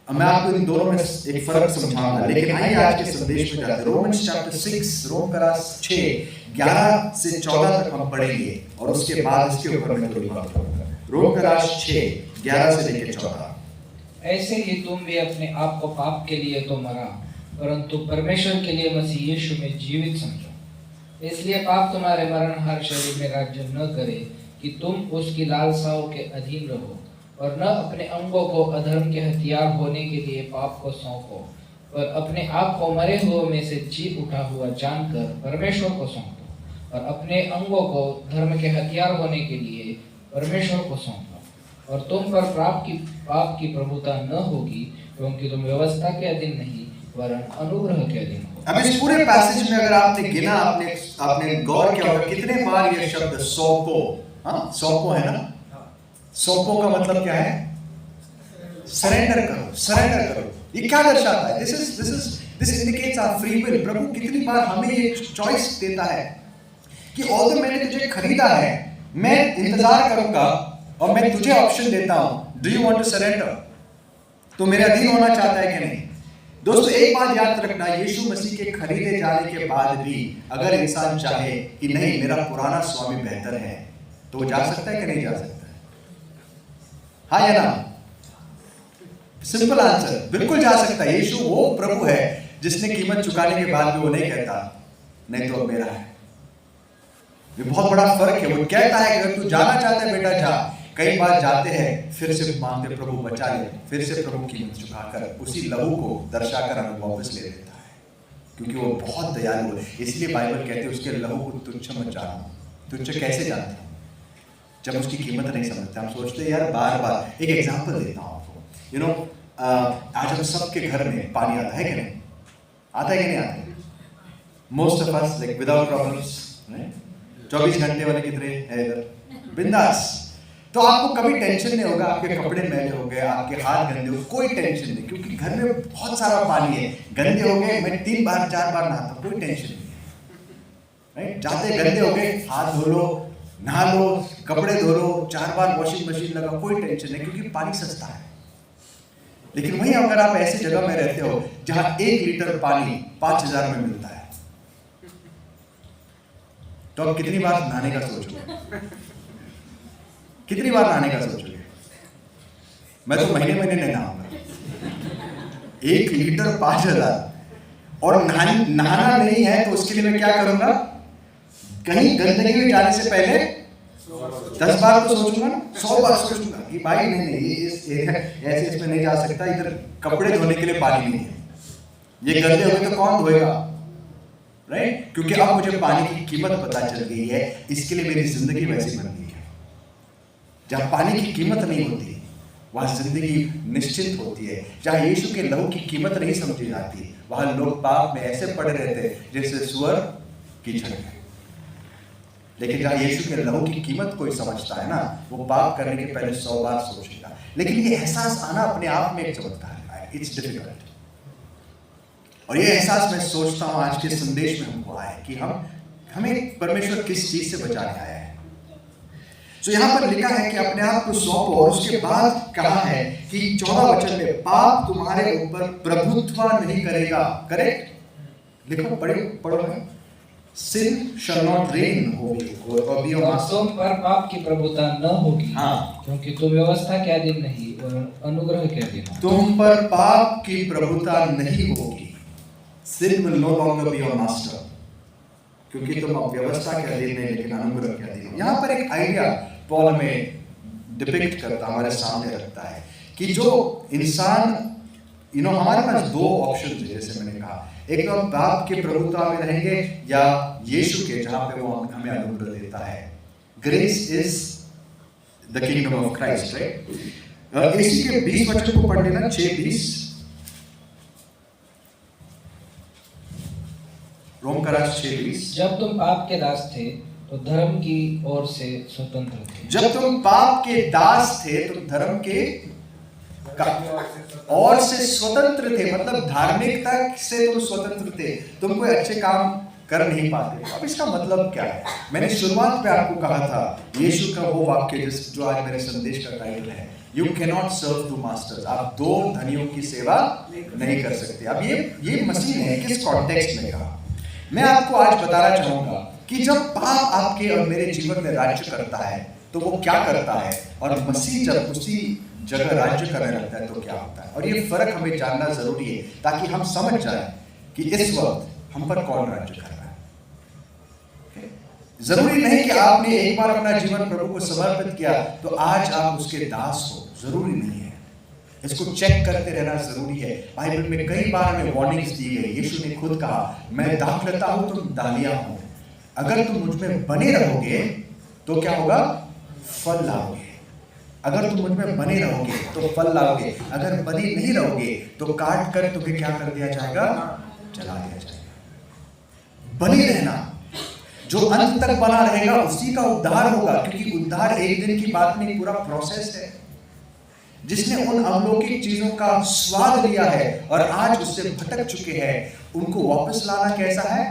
मैं आपको इन दोनों में एक फर्क समझाऊंगा, लेकिन आइए आज के संदेश में जाते हैं। रोमन्स चैप्टर 6, रोम का 6:11 से 14 तक हम पढ़ेंगे, और उसके बाद इसके ऊपर मैं थोड़ी बात करूंगा। रोम का 6:11 से लेकर 14। ऐसे ही तुम भी अपने आप को पाप के लिए तो मरा, परंतु परमेश्वर के लिए मसीह यीशु में जीवित समझो। इसलिए पाप तुम्हारे मरणहार शरीर में राज्य न करे कि तुम उसकी लालसाओं के अधीन रहो, और न अपने अंगों को अधर्म के हथियार होने के लिए पाप को सौंपो, पर अपने आप को मरे हुए में से जी उठा हुआ जानकर परमेश्वर को सौंपो, और अपने अंगों को धर्म के हथियार होने के लिए परमेश्वर को सौंपो। और तुम पर पाप की प्रभुता न होगी, क्योंकि तुम व्यवस्था के अधीन नहीं वरन अनुग्रह के अधीन हो। अब इस पूरे पैसेज में अगर आपने गिना, आपने गौर किया होगा कितने बार ये शब्द सौंपो, हाँ सौंपो है ना, सौंपो का मतलब क्या है? सरेंडर करो, सरेंडर करो। ये क्या दर्शाता है? This indicates our free will. प्रभु कितनी बार हमें ये चॉइस देता है कि ऑल्दो मैंने तुझे खरीदा है, मैं इंतजार करूंगा और मैं तुझे ऑप्शन देता हूं, do you want to surrender? तो मेरे अधीन होना चाहता है कि नहीं? दोस्तों एक बात याद रखना, यीशु मसीह के खरीदे जाने के बाद भी अगर इंसान चाहे कि नहीं मेरा पुराना स्वामी बेहतर है, तो वो जा सकता है कि नहीं जा सकता? हाँ या ना? सिंपल आंसर, बिल्कुल जा सकता है। यीशु वो प्रभु है जिसने कीमत चुकाने के बाद भी वो नहीं कहता नहीं तो अब मेरा है। ये बहुत बड़ा फर्क है। वो कहता है कि अगर तू जाना चाहता है बेटा जा। कई बार जाते हैं फिर से मांगते प्रभु बचा ले, फिर से प्रभु कीमत चुकाकर उसी लहू को दर्शाकर हमें वापस ले लेता है, क्योंकि वो बहुत दयालु है। इसलिए बाइबल कहते हैं उसके लहू को तुच्छ मत जानो। तुच्छ कैसे जानते हैं? जब उसकी कीमत नहीं समझते। हम सोचते हैं यार बार बार। एक एग्जांपल देता हूँ आपको। आज हम सबके घर में पानी आता है कि नहीं? आता है कि नहीं आता? Most of us like without problems. 24 घंटे वाले कितने हैं इधर? बिंदास। तो आपको कभी टेंशन नहीं होगा आपके कपड़े मैले हो गए, आपके हाथ गंदे हो, कोई टेंशन नहीं, क्योंकि घर में बहुत सारा पानी है। गंदे हो गए, मैं 3 बार 4 बार नहाता हूँ, कोई टेंशन नहीं। राइट? जाते गंदे हो गए, हाथ धो लो, नहा लो, कपड़े धो लो, 4 बार वॉशिंग मशीन लगा, कोई टेंशन नहीं, क्योंकि पानी सस्ता है। लेकिन वहीं अगर आप ऐसी जगह में रहते हो जहां 1 लीटर पानी 5000 में मिलता है, तो आप कितनी बार नहाने का सोचोगे? कितनी बार नहाने का सोचोगे? मैं तो महीने नहीं नहाऊंगा। 1 लीटर 5000 और नहाना नहीं है तो उसके लिए मैं क्या करूंगा? कहीं गंदगी में जाने से पहले 10 बार तो सोचूंगा ना, 100 बार सोचूंगा कि भाई नहीं ऐसे इसमें नहीं जा सकता, इधर कपड़े धोने के लिए पानी नहीं है, ये गंदे हो गए तो कौन धोएगा? राइट? क्योंकि अब मुझे पानी की कीमत पता चल गई है, इसके लिए मेरी जिंदगी वैसी बन गई है। जहां पानी की कीमत नहीं होती वहाँ जिंदगी निश्चित होती है। जहाँ यीशु के लहू की कीमत नहीं समझी जाती, वहाँ लोग पाप में ऐसे पड़े रहते जैसे सुअर कीचड़ में। लेकिन जहाँ यीशु के लहू की कीमत कोई समझता है ना, वो पाप करने के पहले 100 बार सोचेगा। लेकिन ये एहसास आना अपने आप में एक चमत्कार है, इट्स डिफिकल्ट। और ये एहसास मैं सोचता हूँ आज के संदेश में हमको आया कि हमें परमेश्वर किस चीज से बचाने आया है। तो यहाँ पर लिखा है कि अपने आप को सौंपो, और उसके बाद कहा है कि 14 वचन में, पाप तुम्हारे ऊपर प्रभुत्व नहीं करेगा। करेक्ट, लिखो, पढ़ो है, sin shall not reign over you or be your master। तुम पर पाप की प्रभुता न होगी, हाँ, क्योंकि तुम व्यवस्था के अधीन नहीं और अनुग्रह के अधीन हो। तुम पर पाप की प्रभुता नहीं होगी, sin will no longer be your master, क्योंकि तुम अब व्यवस्था के अधीन नहीं लेकिन अनुग्रह के अधीन हो। यहाँ पर एक आइडिया पॉल हमें डिपिक्ट करता, हमारे सामने रखता है कि जो इंसान हमारे पास 2 ऑप्शन है, जैसे मैंने कहा, एक तो हम पाप के प्रभुत्व में रहेंगे या यीशु के, जहां पे वो हमें अनुग्रह देता है। Grace is the kingdom of Christ, right. इसी के 20 वचन को पढ़ लेना, 6:20, रोम का राज 6:20। जब तुम पाप के दास थे तो धर्म की ओर से स्वतंत्र थे। जब तुम पाप के दास थे तो धर्म के और से स्वतंत्र थे, मतलब धार्मिकता से तुम स्वतंत्र थे, तुम कोई अच्छे काम कर नहीं पाते। अब इसका मतलब क्या है? मैंने शुरुआत में आपको कहा था, यीशु का वो वाक्य जो आज मेरे संदेश का टाइटल है, you can not serve two masters. आप 2 धनियों की सेवा नहीं कर सकते। अब ये मसीह ने किस कॉन्टेक्स्ट में कहा, मैं आपको आज बताना चाहूंगा कि जब पाप आपके और मेरे जीवन में राज्य करता है तो वो क्या करता है, और मसीह जब उसी जगह राज्य करने लगता है तो क्या होता है। और ये फर्क हमें जानना जरूरी है ताकि हम समझ जाएं कि इस वक्त हम पर कौन राज्य कर रहा है। जरूरी नहीं कि आपने एक बार अपना जीवन प्रभु को समर्पित किया तो आज आप उसके दास हो, जरूरी नहीं है। इसको चेक करते रहना जरूरी है। बाइबल में कई बार हमें वार्निंग्स दी गई। यीशु ने खुद कहा, मैं दाखलता हूं, तुम डालियां हो। अगर तुम मुझ में बने रहोगे तो क्या होगा? फल लाओगे। अगर तुम मुझ में बने रहोगे तो फल लाओगे, अगर बने नहीं रहोगे तो काट कर तुम्हें क्या कर दिया जाएगा? जला दिया जाएगा। बने रहना, जो अंत तक बना रहेगा उसी का उद्धार होगा, क्योंकि उद्धार एक दिन की बात नहीं, पूरा प्रोसेस है। जिसने उन अवलौकिक चीजों का स्वाद लिया है और आज उससे भटक चुके हैं, उनको वापस लाना कैसा है?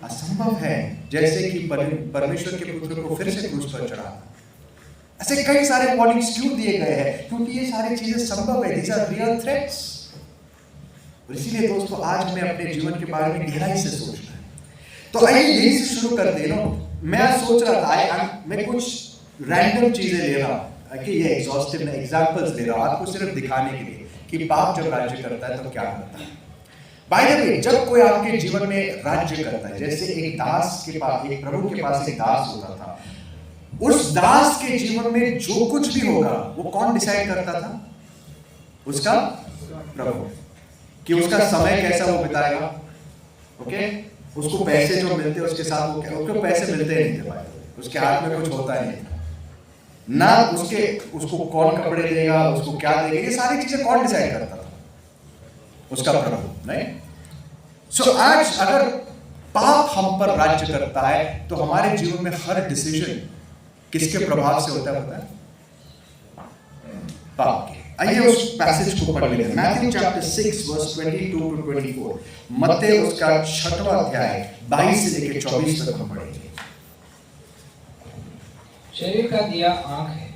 असंभव है। जैसे कि परमेश्वर के पुत्र को फिर से क्रूस पर चढ़ाना। ऐसे कई सारे वार्निंग्स क्यों दिए गए हैं? क्योंकि ये सारी चीजें संभव है। These are real threats। और इसीलिए दोस्तों आज हमें अपने जीवन के बारे में गहराई से सोचना है। तो आइए यही से शुरू कर दे। मैं सोच रहा था, मैं कुछ रैंडम चीजें ले रहा हूं कि ये एग्जॉस्टिव एग्जांपल्स ले रहा हूं आपको सिर्फ दिखाने के लिए कि पाप जब राज्य करता है तो क्या करता है। बाय द वे, जब कोई आपके जीवन में राज्य करता है, जैसे एक दास के पास, एक प्रभु के पास एक दास होता था, उस दास के जीवन में जो कुछ भी होगा वो कौन डिसाइड करता था? उसका प्रभु। कि उसका समय कैसा वो बिताएगा। ओके, उसको पैसे जो मिलते उसके साथ वो क्या, उसको पैसे मिलते नहीं थे भाई, उसके हाथ में कुछ होता ही नहीं था ना। उसको कौन कपड़े देगा, उसको क्या देगा, ये सारी चीजें कौन डिसाइड करता था? उसका प्रभु। नहीं। सो आज अगर पाप हम पर राज्य करता है तो हमारे जीवन में हर डिसीजन किसके प्रभाव से होता है? पता है? पाप के। आइए उस पैसेज को पढ़ लेते हैं। Matthew chapter 6 verse 22 to 24। मत्ती उसका 6वां अध्याय 22 से लेकर 24 तक हम पढ़ेंगे। शरीर का दिया आंख है,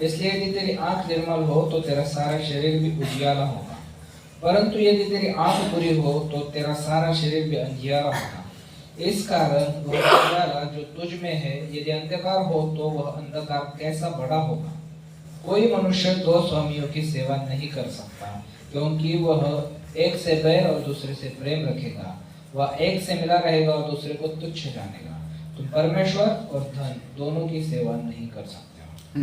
इसलिए यदि तेरी आंख निर्मल हो तो तेरा सारा शरीर भी उजियाला होगा, परंतु यदि तेरी आंख बुरी हो तो तेरा सारा शरीर भी अंधियारा होगा। इस कारण वह उजियाला जो तुझ में है, यदि अंधकार हो तो वह अंधकार कैसा बड़ा होगा। कोई मनुष्य 2 स्वामियों की सेवा नहीं कर सकता, क्योंकि वह एक से बैर और दूसरे से प्रेम रखेगा, वह एक से मिला रहेगा और दूसरे को तुच्छ जानेगा। तुम परमेश्वर और धन दोनों की सेवा नहीं कर सकते।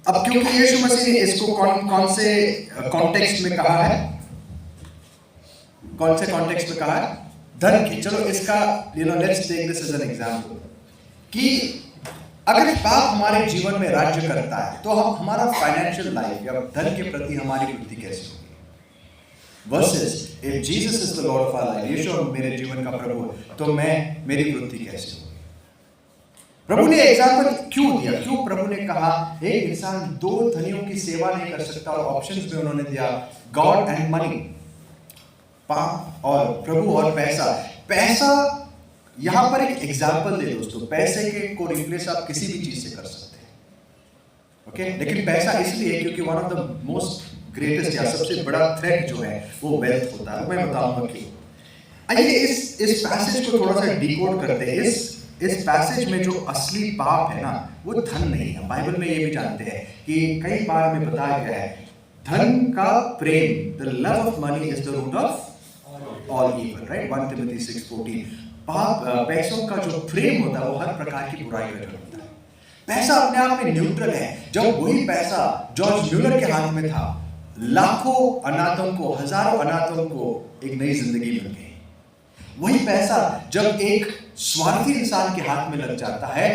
अब क्योंकि यीशु मसीह ने इसको कौन से कॉन्टेक्स्ट में कहा है? कौन से कॉन्टेक्स्ट में कहा है? धन की। चलो इसका let's take this as an example कि अगर पाप हमारे जीवन में राज्य करता है तो हम हमारा फाइनेंशियल लाइफ या धन के प्रति हमारी वृत्ति कैसे होगी? Verses if Jesus is the lord of our life, यीशु मेरे जीवन का प्रभु है, तो मेरी वृत्ति कैसे होगी? प्रभु ने एग्जाम्पल क्यों दिया? क्यों प्रभु ने कहा एक इंसान दो धनियों की सेवा नहीं कर सकता? और ऑप्शंस में उन्होंने दिया गॉड एंड मनी, पाप और प्रभु और पैसा। पैसा यहां पर एक एग्जाम्पल दे दोस्तों, पैसे के को रिप्लेस आप किसी भी चीज से कर सकते हैं, ओके? लेकिन पैसा इसलिए क्योंकि one of the most greatest या सबसे बड़ा थ्रेट जो है वो वेल्थ होता है। मैं बताऊंगा क्यों। आइए इस पैसेज को थोड़ा सा डिकोड करते हैं। इस पैसेज में जो असली पाप है ना, वो धन नहीं है। बाइबल में ये भी जानते हैं कि कई बार हमें बताया गया है धन का प्रेम, the love of money is the root of all evil, right? 1 Timothy 6:14। पाप, पैसों का जो प्रेम होता है वो हर प्रकार की बुराई का जड़ होता है। पैसा अपने आप में न्यूट्रल है। जब वही पैसा जॉर्ज म्यूलर के हाथ में था, लाखों अनाथों को, हजारों अनाथों को एक नई जिंदगी मिल गई। वही पैसा जब एक स्वार्थी इंसान के हाथ में लग जाता है,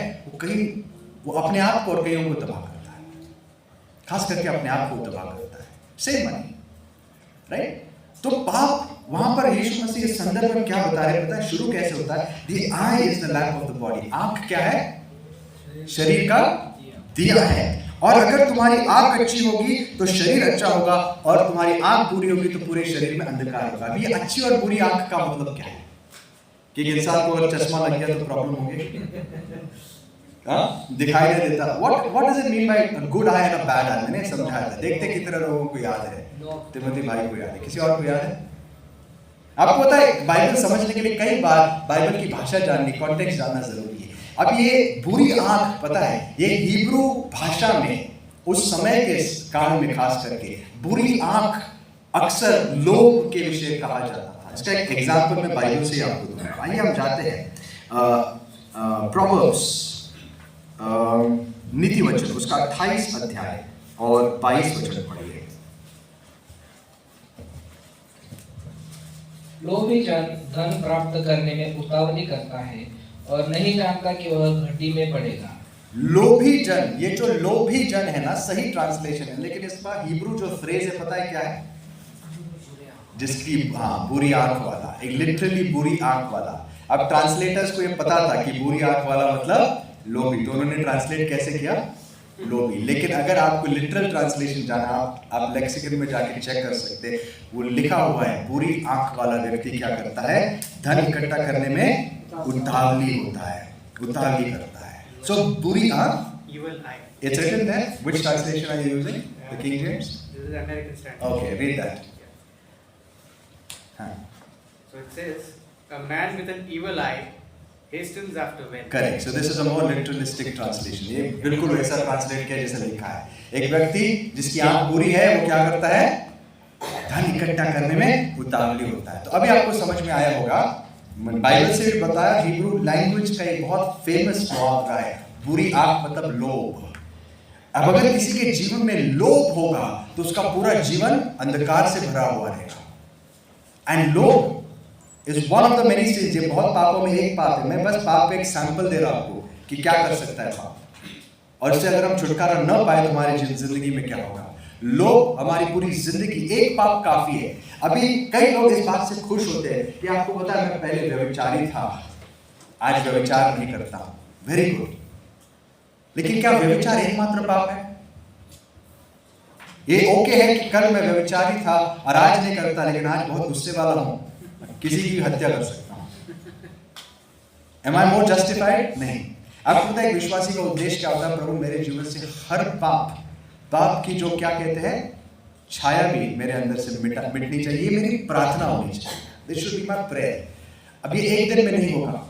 वो अपने आप को और कईयों को तबाह करता है, खास करके अपने आप को तबाह करता है। Same money, right? तो पाप वहां पर यीशु मसीह इस संदर्भ में क्या बता रहे हैं? पता है शुरू कैसे होता है? The I is the lamp of the body. आंख क्या है? शरीर का दिया है। और अगर तुम्हारी आंख अच्छी होगी तो शरीर अच्छा होगा, और तुम्हारी आंख बुरी होगी तो पूरे शरीर में अंधकार होगा। अभी अच्छी और बुरी आंख का मतलब क्या है? कि इंसान को अगर चश्मा लग गया तो प्रॉब्लम होगी, दिखाई नहीं देता। What does it mean by good I and a bad I? मैंने समझाया था। देखते कितने लोगों को याद है? तिमोथी भाई को याद है, किसी और को याद है? आपको पता है बाइबल समझने के लिए कई बार बाइबल की भाषा जाननी, कॉन्टेक्स्ट जानना जरूरी है। अब ये बुरी आंख, पता है ये हिब्रू भाषा में उस समय के काल में खास करके बुरी आंख अक्सर लोभ के विषय कहा जाता था। इसका एक एग्जांपल मैं बाइबल से आपको दूंगा। आइए हम जाते हैं प्रोवर्ब्स, नीति वचन, उसका 28 अध्याय और 22 वचन पढ़िए। लोभी जन धन प्राप्त करने में उतावली करता है और नहीं जानता कि वह घटी में पड़ेगा। लोभी जन, ये जो लोभी जन है ना, सही ट्रांसलेशन है, लेकिन इसका हिब्रू जो फ्रेज है पता है क्या है? जिसकी बुरी आंख वाला, एक लिटरली बुरी आंख वाला। अब ट्रांसलेटर्स को ये पता था कि बुरी आंख वाला मतलब लोभी, तो उन्होंने ट्रांसलेट कैसे किया? लोभी। लेकिन अगर आपको लिटरल ट्रांसलेशन जाना, आप लेक्सिकन में जाके चेक कर सकते हैं, वो लिखा हुआ है बुरी आंख वाला व्यक्ति क्या करता है? धन इकट्ठा करने में उतावली होता है, उतावली करता है। सो बुरी आंख, evil eye. it's written there. Which translation are you using? The King James? This is American Standard. Okay, read that. So it says, a man with an evil eye hastens after wealth. Correct. So this is a more literalistic translation. ये बिल्कुल वैसा ट्रांसलेट किया जैसा लिखा है। एक व्यक्ति जिसकी आंख बुरी है वो क्या करता है? धन इकट्ठा करने में उतावली होता है। तो अभी आपको समझ में आया होगा, बाइबल से भी बताया, हिब्रू लैंग्वेज का एक बहुत फेमस वाक्य है, बुरी आंख मतलब लोभ। अब अगर किसी के जीवन में लोभ होगा तो उसका पूरा जीवन अंधकार से भरा हुआ रहेगा। एंड लोभ is one of the many since. ये बहुत पापों में एक पाप है। मैं बस पाप पे एक सैंपल दे रहा हूं आपको कि क्या कर सकता है पाप, और इससे अगर हम छुटकारा न पाए तो हमारी जिंदगी में क्या होगा? लोभ हमारी पूरी जिंदगी, एक पाप काफी है। अभी कई लोग इस बात से खुश होते हैं कि आपको पता है मैं पहले व्यभिचारी था, आज व्यभिचार नहीं करता। Very good. लेकिन क्या व्यभिचार एकमात्र पाप है? ये ओके है कि कल मैं व्यभिचारी था और आज नहीं करता, लेकिन आज बहुत गुस्से वाला हूं, किसी की हत्या कर सकता हूं। Am I more justified? नहीं। आपको पता है विश्वासी का उद्देश्य क्या होता है? प्रभु मेरे जीवन से हर पाप की जो क्या कहते हैं छाया भी मेरे अंदर से मिटनी चाहिए। ये मेरी प्रार्थना होनी चाहिए। This should be my prayer. अब ये एक दिन में नहीं होगा,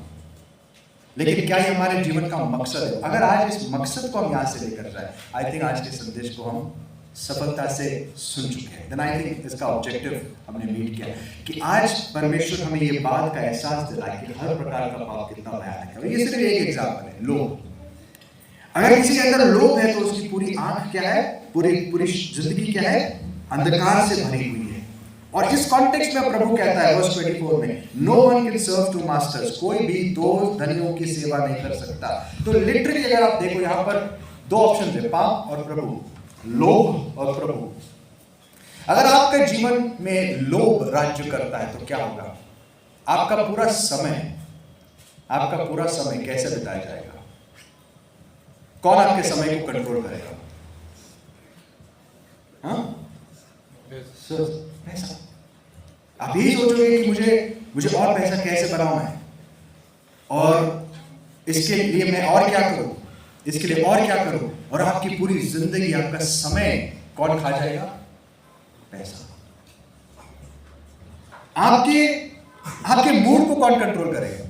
लेकिन क्या ये हमारे जीवन का मकसद है? अगर आज इस मकसद को हम यहाँ से लेकर जाए, आई थिंक आज के संदेश को हम सफलता से सुन चुके हैं। देन आई थिंक इसका ऑब्जेक्टिव हमने मीट किया कि आज परमेश्वर हमें ये बात का एहसास दिलाए कि हर प्रकार का पाप कितना भयानक है। ये सिर्फ एक एग्जाम्पल है, लोभ। अगर किसी के अंदर लोभ है तो उसकी पूरी आंख क्या है? पूरी जिंदगी क्या है? अंधकार से भरी हुई है। और इस कॉन्टेक्स्ट में प्रभु कहता है वर्स 24 में, no one can serve two masters, कोई भी दो धनियों की सेवा नहीं कर सकता। तो लिटरली अगर आप देखो यहाँ पर दो ऑप्शन है, पाप और प्रभु, लोभ और प्रभु। अगर आपके जीवन में लोभ राज्य करता है तो क्या होगा? आपका पूरा समय कैसे बिताया जाएगा? कौन आपके समय को कंट्रोल करेगा? हाँ? पैसा। आप यही सोचोगे कि मुझे और पैसा कैसे बनाऊं मैं, और इसके लिए मैं और क्या करूं, इसके लिए और क्या करूं, और आपकी पूरी जिंदगी, आपका समय कौन खा जाएगा? पैसा। आपके मूड को कौन कंट्रोल करेगा?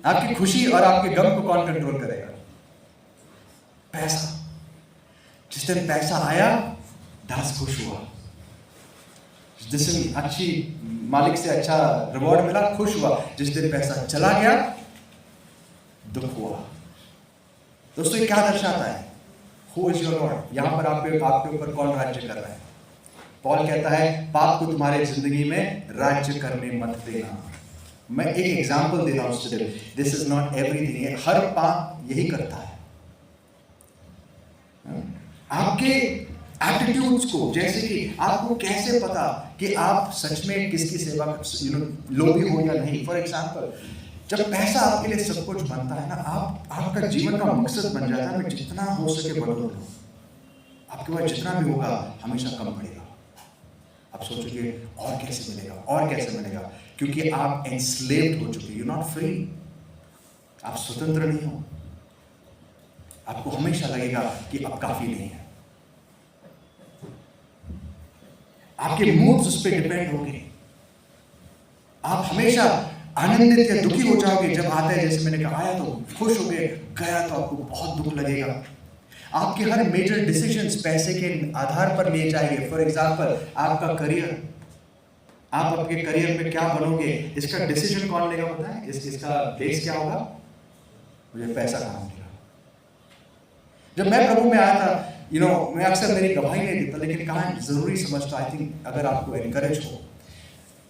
आपकी खुशी और आपके गम को कौन कंट्रोल करेगा? पैसा। जिस दिन पैसा आया, दास खुश हुआ। जिस दिन अच्छी मालिक से अच्छा रिवॉर्ड मिला, खुश हुआ। जिस दिन पैसा चला गया, दुख हुआ। दोस्तों ये क्या दर्शाता है? Who is your Lord? यहां पर आपके ऊपर कौन राज्य कर रहा है? पॉल कहता है पाप को तुम्हारे जिंदगी में राज्य करने मत देना। मैं एक एग्जांपल दे रहा हूं today, this is not everything. हर पाप यही करता है, आपके एटीट्यूड्स को, जैसे कि आपको कैसे पता कि आप सच में किसकी सेवा लोभी हो या नहीं। फॉर एग्जांपल, जब पैसा आपके लिए सब कुछ बनता है ना, आपका जीवन का मकसद बन जाता है, मैं जितना हो सके बढ़ लूं। आपके पास जितना भी होगा हमेशा कम पड़ेगा। आप सोचोगे और कैसे मिलेगा, क्योंकि आप एनस्लेव्ड हो चुके, यू नॉट फ्री। आप स्वतंत्र नहीं हो। आपको हमेशा लगेगा कि अब काफी नहीं है। आपके मूड्स उस पर डिपेंड होंगे। आप हमेशा आनंदित या दुखी हो जाओगे। जब आता है, जैसे मैंने कहा, आया तो खुश हो गए, गया तो आपको बहुत दुख लगेगा। आपके हर मेजर डिसीजंस पैसे के आधार पर लिए जाएंगे। फॉर एग्जांपल, आपका करियर, आप आपके करियर में क्या बनोगे, इसका डिसीजन कौन लेगा पता है? इसका बेस क्या होगा? मुझे पैसा कहाँ मिलेगा। जब मैं प्रभु में आया था, मैं अक्सर मेरी गवाही नहीं देता, लेकिन कहाँ जरूरी समझता। आई थिंक अगर आपको एनकरेज हो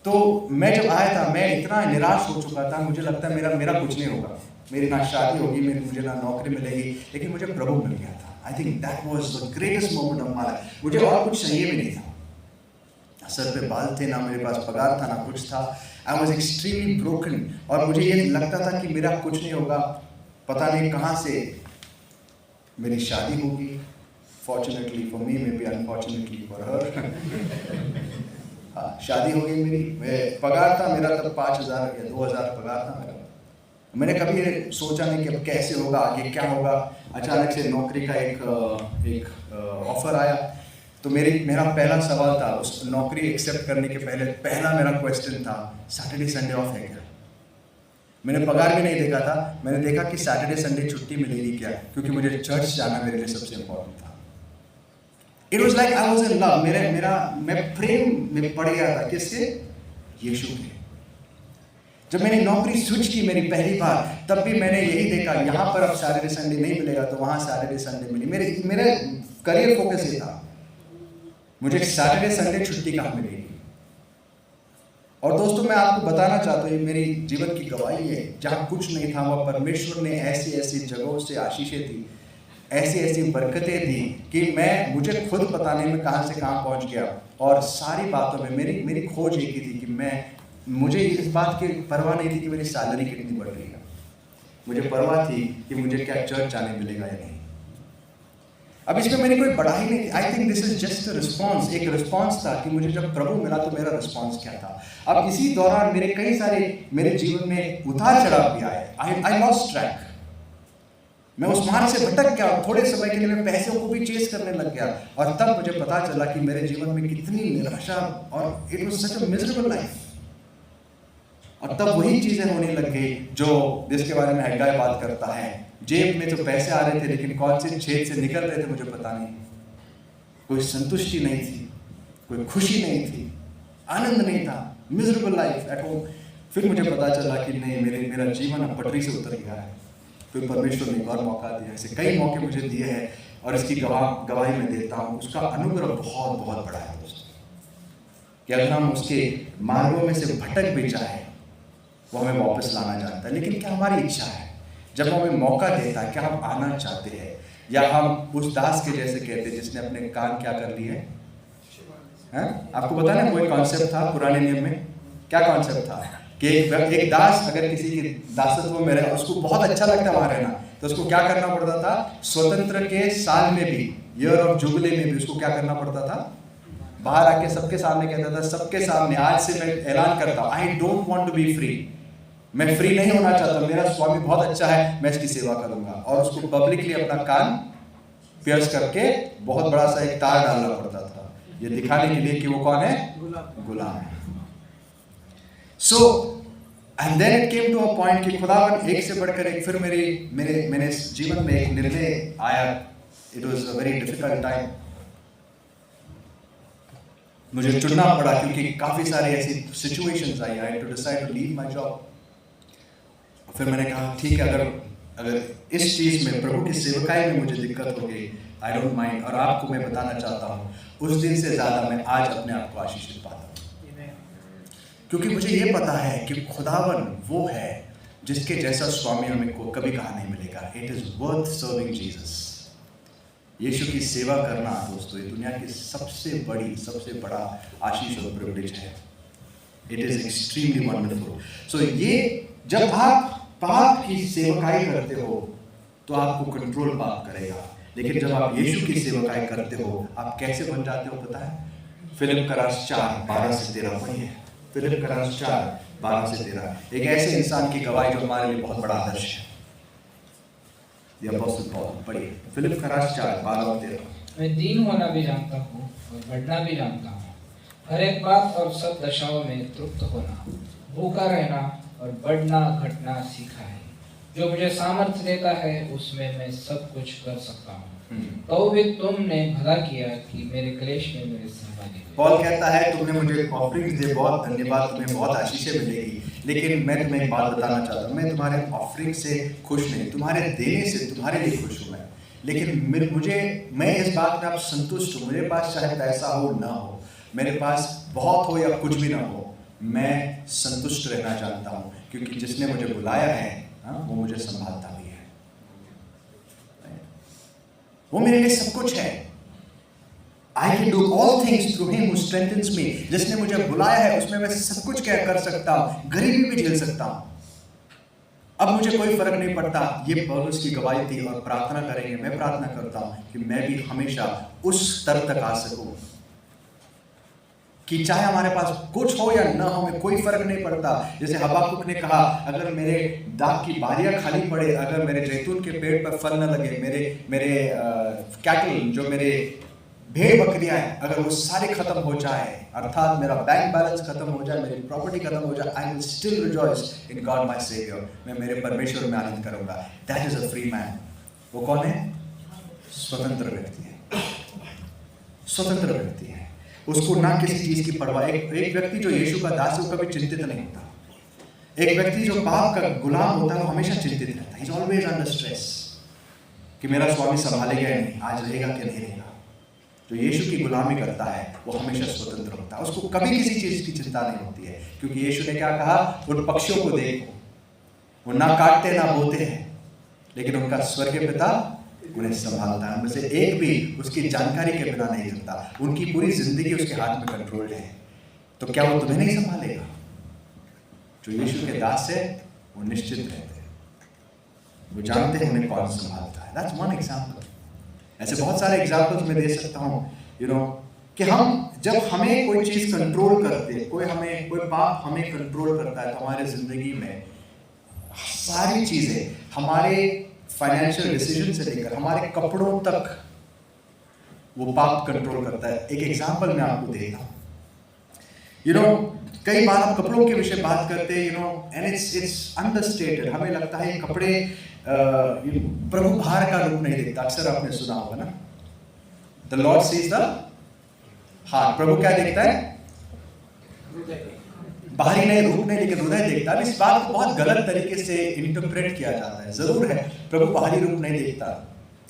तो मैं जब आया था, मैं इतना निराश हो चुका था। मुझे लगता है मेरा कुछ नहीं होगा, मेरी ना शादी होगी, मुझे ना नौकरी मिलेगी, लेकिन मुझे प्रभु मिल गया था। I think that was the greatest moment of my life. मुझे और कुछ चाहिए भी नहीं था। सर पे बाल थे, ना मेरे पास पगार था, ना कुछ था। आई वाज एक्सट्रीमली ब्रोकन, और मुझे ये लगता था कि मेरा कुछ नहीं होगा। पता नहीं कहाँ से मेरी शादी होगी। Fortunately for me, may be unfortunately for her, हाँ, शादी हो गई मेरी। पगार था मेरा तब 5,000 या 2,000 पगार था मेरा। मैंने कभी सोचा नहीं कि अब कैसे होगा, आगे क्या होगा। अचानक से नौकरी का एक ऑफर आया। तो मेरा पहला सवाल था, उस नौकरी एक्सेप्ट करने के पहला मेरा क्वेश्चन था, सैटरडे संडे ऑफ है क्या? मैंने पगार भी नहीं देखा था, मैंने देखा कि सैटरडे संडे छुट्टी मिलेगी क्या, क्योंकि मुझे चर्च जाना मेरे लिए सबसे इम्पोर्टेंट था। It was like I was in love. मैं प्रेम में पड़ गया था। किससे? यीशु के। जब मैंने नौकरी स्विच की मेरी पहली बार, तब भी मैंने यही देखा, यहाँ पर अब सैटरडे संडे नहीं मिलेगा तो वहाँ सैटरडे संडे मिली। मेरे करियर फोकस ये था, मुझे सैटरडे संडे छुट्टी कहाँ मिलेगी। और दोस्तों, मैं आपको बताना चाहता हूँ, मेरी जीवन की गवाही है। जहाँ कुछ नहीं था, वहाँ परमेश्वर ने ऐसी ऐसी जगहों से आशीषें दी, ऐसी ऐसी बरकतें दी कि मुझे खुद पता नहीं मैं कहाँ से कहाँ पहुँच गया। और सारी बातों में मेरी खोज एक ही थी कि मुझे इस बात की परवाह नहीं थी कि मेरी सैलरी कितनी बढ़ रही है। मुझे परवाह थी कि मुझे क्या चर्च जाने मिलेगा या नहीं। अब इसमें मैंने कोई बढ़ाई नहीं। I think this is just response, एक रिस्पॉन्स था कि मुझे जब प्रभु मिला तो मेरा रिस्पॉन्स क्या था। अब इसी दौरान मेरे कई सारे मेरे जीवन में उतार चढ़ाव भी आए। I lost track. मैं उस मार्ग से भटक गया। थोड़े समय के लिए मैं पैसों को भी चेस करने लग गया, और तब मुझे पता चला कि मेरे जीवन में कितनी निराशा, और it was such a miserable life. और तब वही चीजें होने लग गई जो जिसके बारे में हग्गाई बात करता है। जेब में तो पैसे आ रहे थे, लेकिन कौन से छेद से निकल रहे थे मुझे पता नहीं। कोई संतुष्टि नहीं थी, कोई खुशी नहीं थी, आनंद नहीं था। Miserable life at home. फिर मुझे पता चला कि नहीं, मेरा जीवन अब पटरी से उतर गया है। फिर परमेश्वर ने एक और मौका दिया। ऐसे कई मौके मुझे दिए हैं, और इसकी गवाही मैं देता हूँ। उसका अनुग्रह बहुत बहुत बड़ा है दोस्तों। कि अगर हम उसके मार्गों में से भटक भी जाए वो हमें वापस लाना चाहता है। लेकिन क्या हमारी इच्छा है, जब वो हमें मौका देता है, क्या हम आना चाहते हैं, या हम उस दास के जैसे कहते हैं जिसने अपने कान क्या कर लिए हैं? आपको पता ना कोई कॉन्सेप्ट था पुराने नियम में, क्या कॉन्सेप्ट था कि एक दास अगर किसी की दासत्व में रहे, उसको बहुत अच्छा लगता वहां रहना, तो उसको क्या करना पड़ता था? स्वतंत्र के साल में भी, ईयर ऑफ जुबली में भी उसको क्या करना पड़ता था? बाहर आके सबके सामने कहता था, सबके सामने आज से मैं ऐलान करता हूं, I don't want to be free, मैं फ्री नहीं होना चाहता, मेरा स्वामी बहुत अच्छा है, मैं इसकी सेवा करूंगा। और उसको पब्लिकली अपना कान पियर्स करके बहुत बड़ा सा एक तार डालना पड़ता था, ये दिखाने के लिए कि वो कौन है? गुलाम है। So and then it came to a point कि खुदावन एक से बढ़कर एक, फिर मेरे जीवन में एक निर्णय आया, it was a very difficult time, मुझे चुनना पड़ा क्योंकि काफी सारी ऐसी सिचुएशंस आई, I had to decide to leave my job. फिर मैंने कहा ठीक है, अगर इस चीज में प्रभु की सेवकाई में मुझे दिक्कत हो गई, आई डोंट माइंड। और आपको मैं बताना चाहता हूँ, उस दिन से ज्यादा मैं आज अपने आप को आशीषित पाता हूँ, क्योंकि मुझे ये पता है कि खुदावन वो है जिसके जैसा स्वामी हमें को कभी कहा नहीं मिलेगा। It is worth serving Jesus. यीशु की सेवा करना दोस्तों ये दुनिया की सबसे बड़ा आशीष और प्रिविलेज है। It is extremely wonderful. So ये जब आप पाप की सेवकाई करते हो तो आपको कंट्रोल पाप करेगा, लेकिन जब आप यीशु की सेवकाई करते हो आप कैसे बन जाते हो पता है? फिलिप का रास 4:12-13 पढ़िए। फिलिप का रास 4:12-13 एक ऐसे इंसान की गवाही जो हमारे लिए बहुत बड़ा आदर्श है। The Apostle Paul, पढ़िए फिलिप का रास 4:12-13। मैं दीन होना भी जानता हूँ और बढ़ना भी जानता हूँ, हर एक बात और सब दशाओं में तृप्त होना, भूखा रहना और बढ़ना घटना सीखा है। जो मुझे सामर्थ्य देता है उसमें मैं सब कुछ कर सकता हूँ। तो भी तुमने भला किया कि मेरे क्लेश में मेरे सहभागी हुए। पॉल कहता है तुमने मुझे ऑफरिंग्स दे, बहुत धन्यवाद, तुम्हें बहुत आशीषें मिलेगी, लेकिन मैं तुम्हें एक बात बताना चाहता हूँ, मैं तुम्हारे ऑफरिंग से खुश नहीं, तुम्हारे देने से तुम्हारे लिए खुश हूँ मैं। लेकिन मैं इस बात में आप संतुष्ट हूँ। मेरे पास चाहे पैसा हो ना हो, मेरे पास बहुत हो या कुछ भी ना हो, मैं संतुष्ट रहना चाहता हूँ, क्योंकि जिसने मुझे बुलाया है वो मुझे संभालता भी है, वो मेरे लिए सब कुछ है। I can do all things through him who strengthens me। जिसने मुझे बुलाया है उसमें मैं सब कुछ क्या कर सकता हूँ, गरीबी भी झेल सकता हूँ। अब मुझे कोई फर्क नहीं पड़ता। ये पौलुस की गवाही थी, और प्रार्थना करेंगे, मैं प्रार्थना करता हूँ कि मैं भी हमेशा उस स्तर तक आ सकूं कि चाहे हमारे पास कुछ हो या ना हो, हमें कोई फर्क नहीं पड़ता। जैसे हबाकुक ने कहा, अगर मेरे दाख की बारियां खाली पड़े, अगर मेरे जैतून के पेड़ पर फल न लगे, मेरे कैटल जो मेरे भेड़ बकरियां हैं, अगर वो सारे खत्म हो जाए, अर्थात मेरा बैंक बैलेंस खत्म हो जाए, मेरी प्रॉपर्टी खत्म हो जाए, I will still rejoice in God my saviour. मैं मेरे परमेश्वर में आनंद करूंगा। That is a free man. वो कौन है? स्वतंत्र व्यक्ति है। स्वतंत्र व्यक्ति है, उसको ना किसी चीज की परवाह। एक व्यक्ति जो यीशु का दास है वो कभी चिंतित नहीं होता। एक व्यक्ति जो पाप का गुलाम होता है वो हमेशा चिंतित रहता है। He is always under stress कि मेरा स्वामी संभालेगा या नहीं, आज रहेगा कि नहीं रहेगा। जो यीशु की गुलामी करता है वो हमेशा स्वतंत्र होता है, उसको कभी किसी चीज की चिंता नहीं होती है, क्योंकि यीशु ने क्या कहा? उन पक्षियों को देखो, वो ना काटते ना बोते हैं, लेकिन उनका स्वर्गीय पिता उन्हें संभालता है। उनमें से एक भी उसकी जानकारी के बिना नहीं चलता। उनकी पूरी जिंदगी उसके हाथ में कंट्रोल है। तो क्या वो तुम्हें नहीं संभालेगा? जो यीशु के दास है वो निश्चित रहते हैं, वो जानते हैं उन्हें कौन संभालता है। That's one example. ऐसे बहुत सारे एग्जांपल्स मैं दे सकता हूँ, कि हम जब हमें कोई चीज कंट्रोल करते, कोई पाप हमें कंट्रोल करता है, तो हमारे जिंदगी में सारी चीजें, हमारे फाइनेंशियल डिसीजन से लेकर हमारे कपड़ों तक वो पाप कंट्रोल करता है। एक एग्जांपल मैं आपको देता हूँ। कई बार हम कपड़ों के विषय बात करते हैं, एंड इट्स अंडरस्टेटेड। हमें लगता है कपड़े प्रभु बाहर का रूप नहीं देखता। अक्सर आपने सुना होगा ना, the lord sees the heart. प्रभु क्या देखता है? बाहरी नहीं, रूप नहीं, लेकिन हृदय देखता है। इस बात को बहुत गलत तरीके से इंटरप्रेट किया जाता है। जरूर है प्रभु बाहरी रूप नहीं देखता,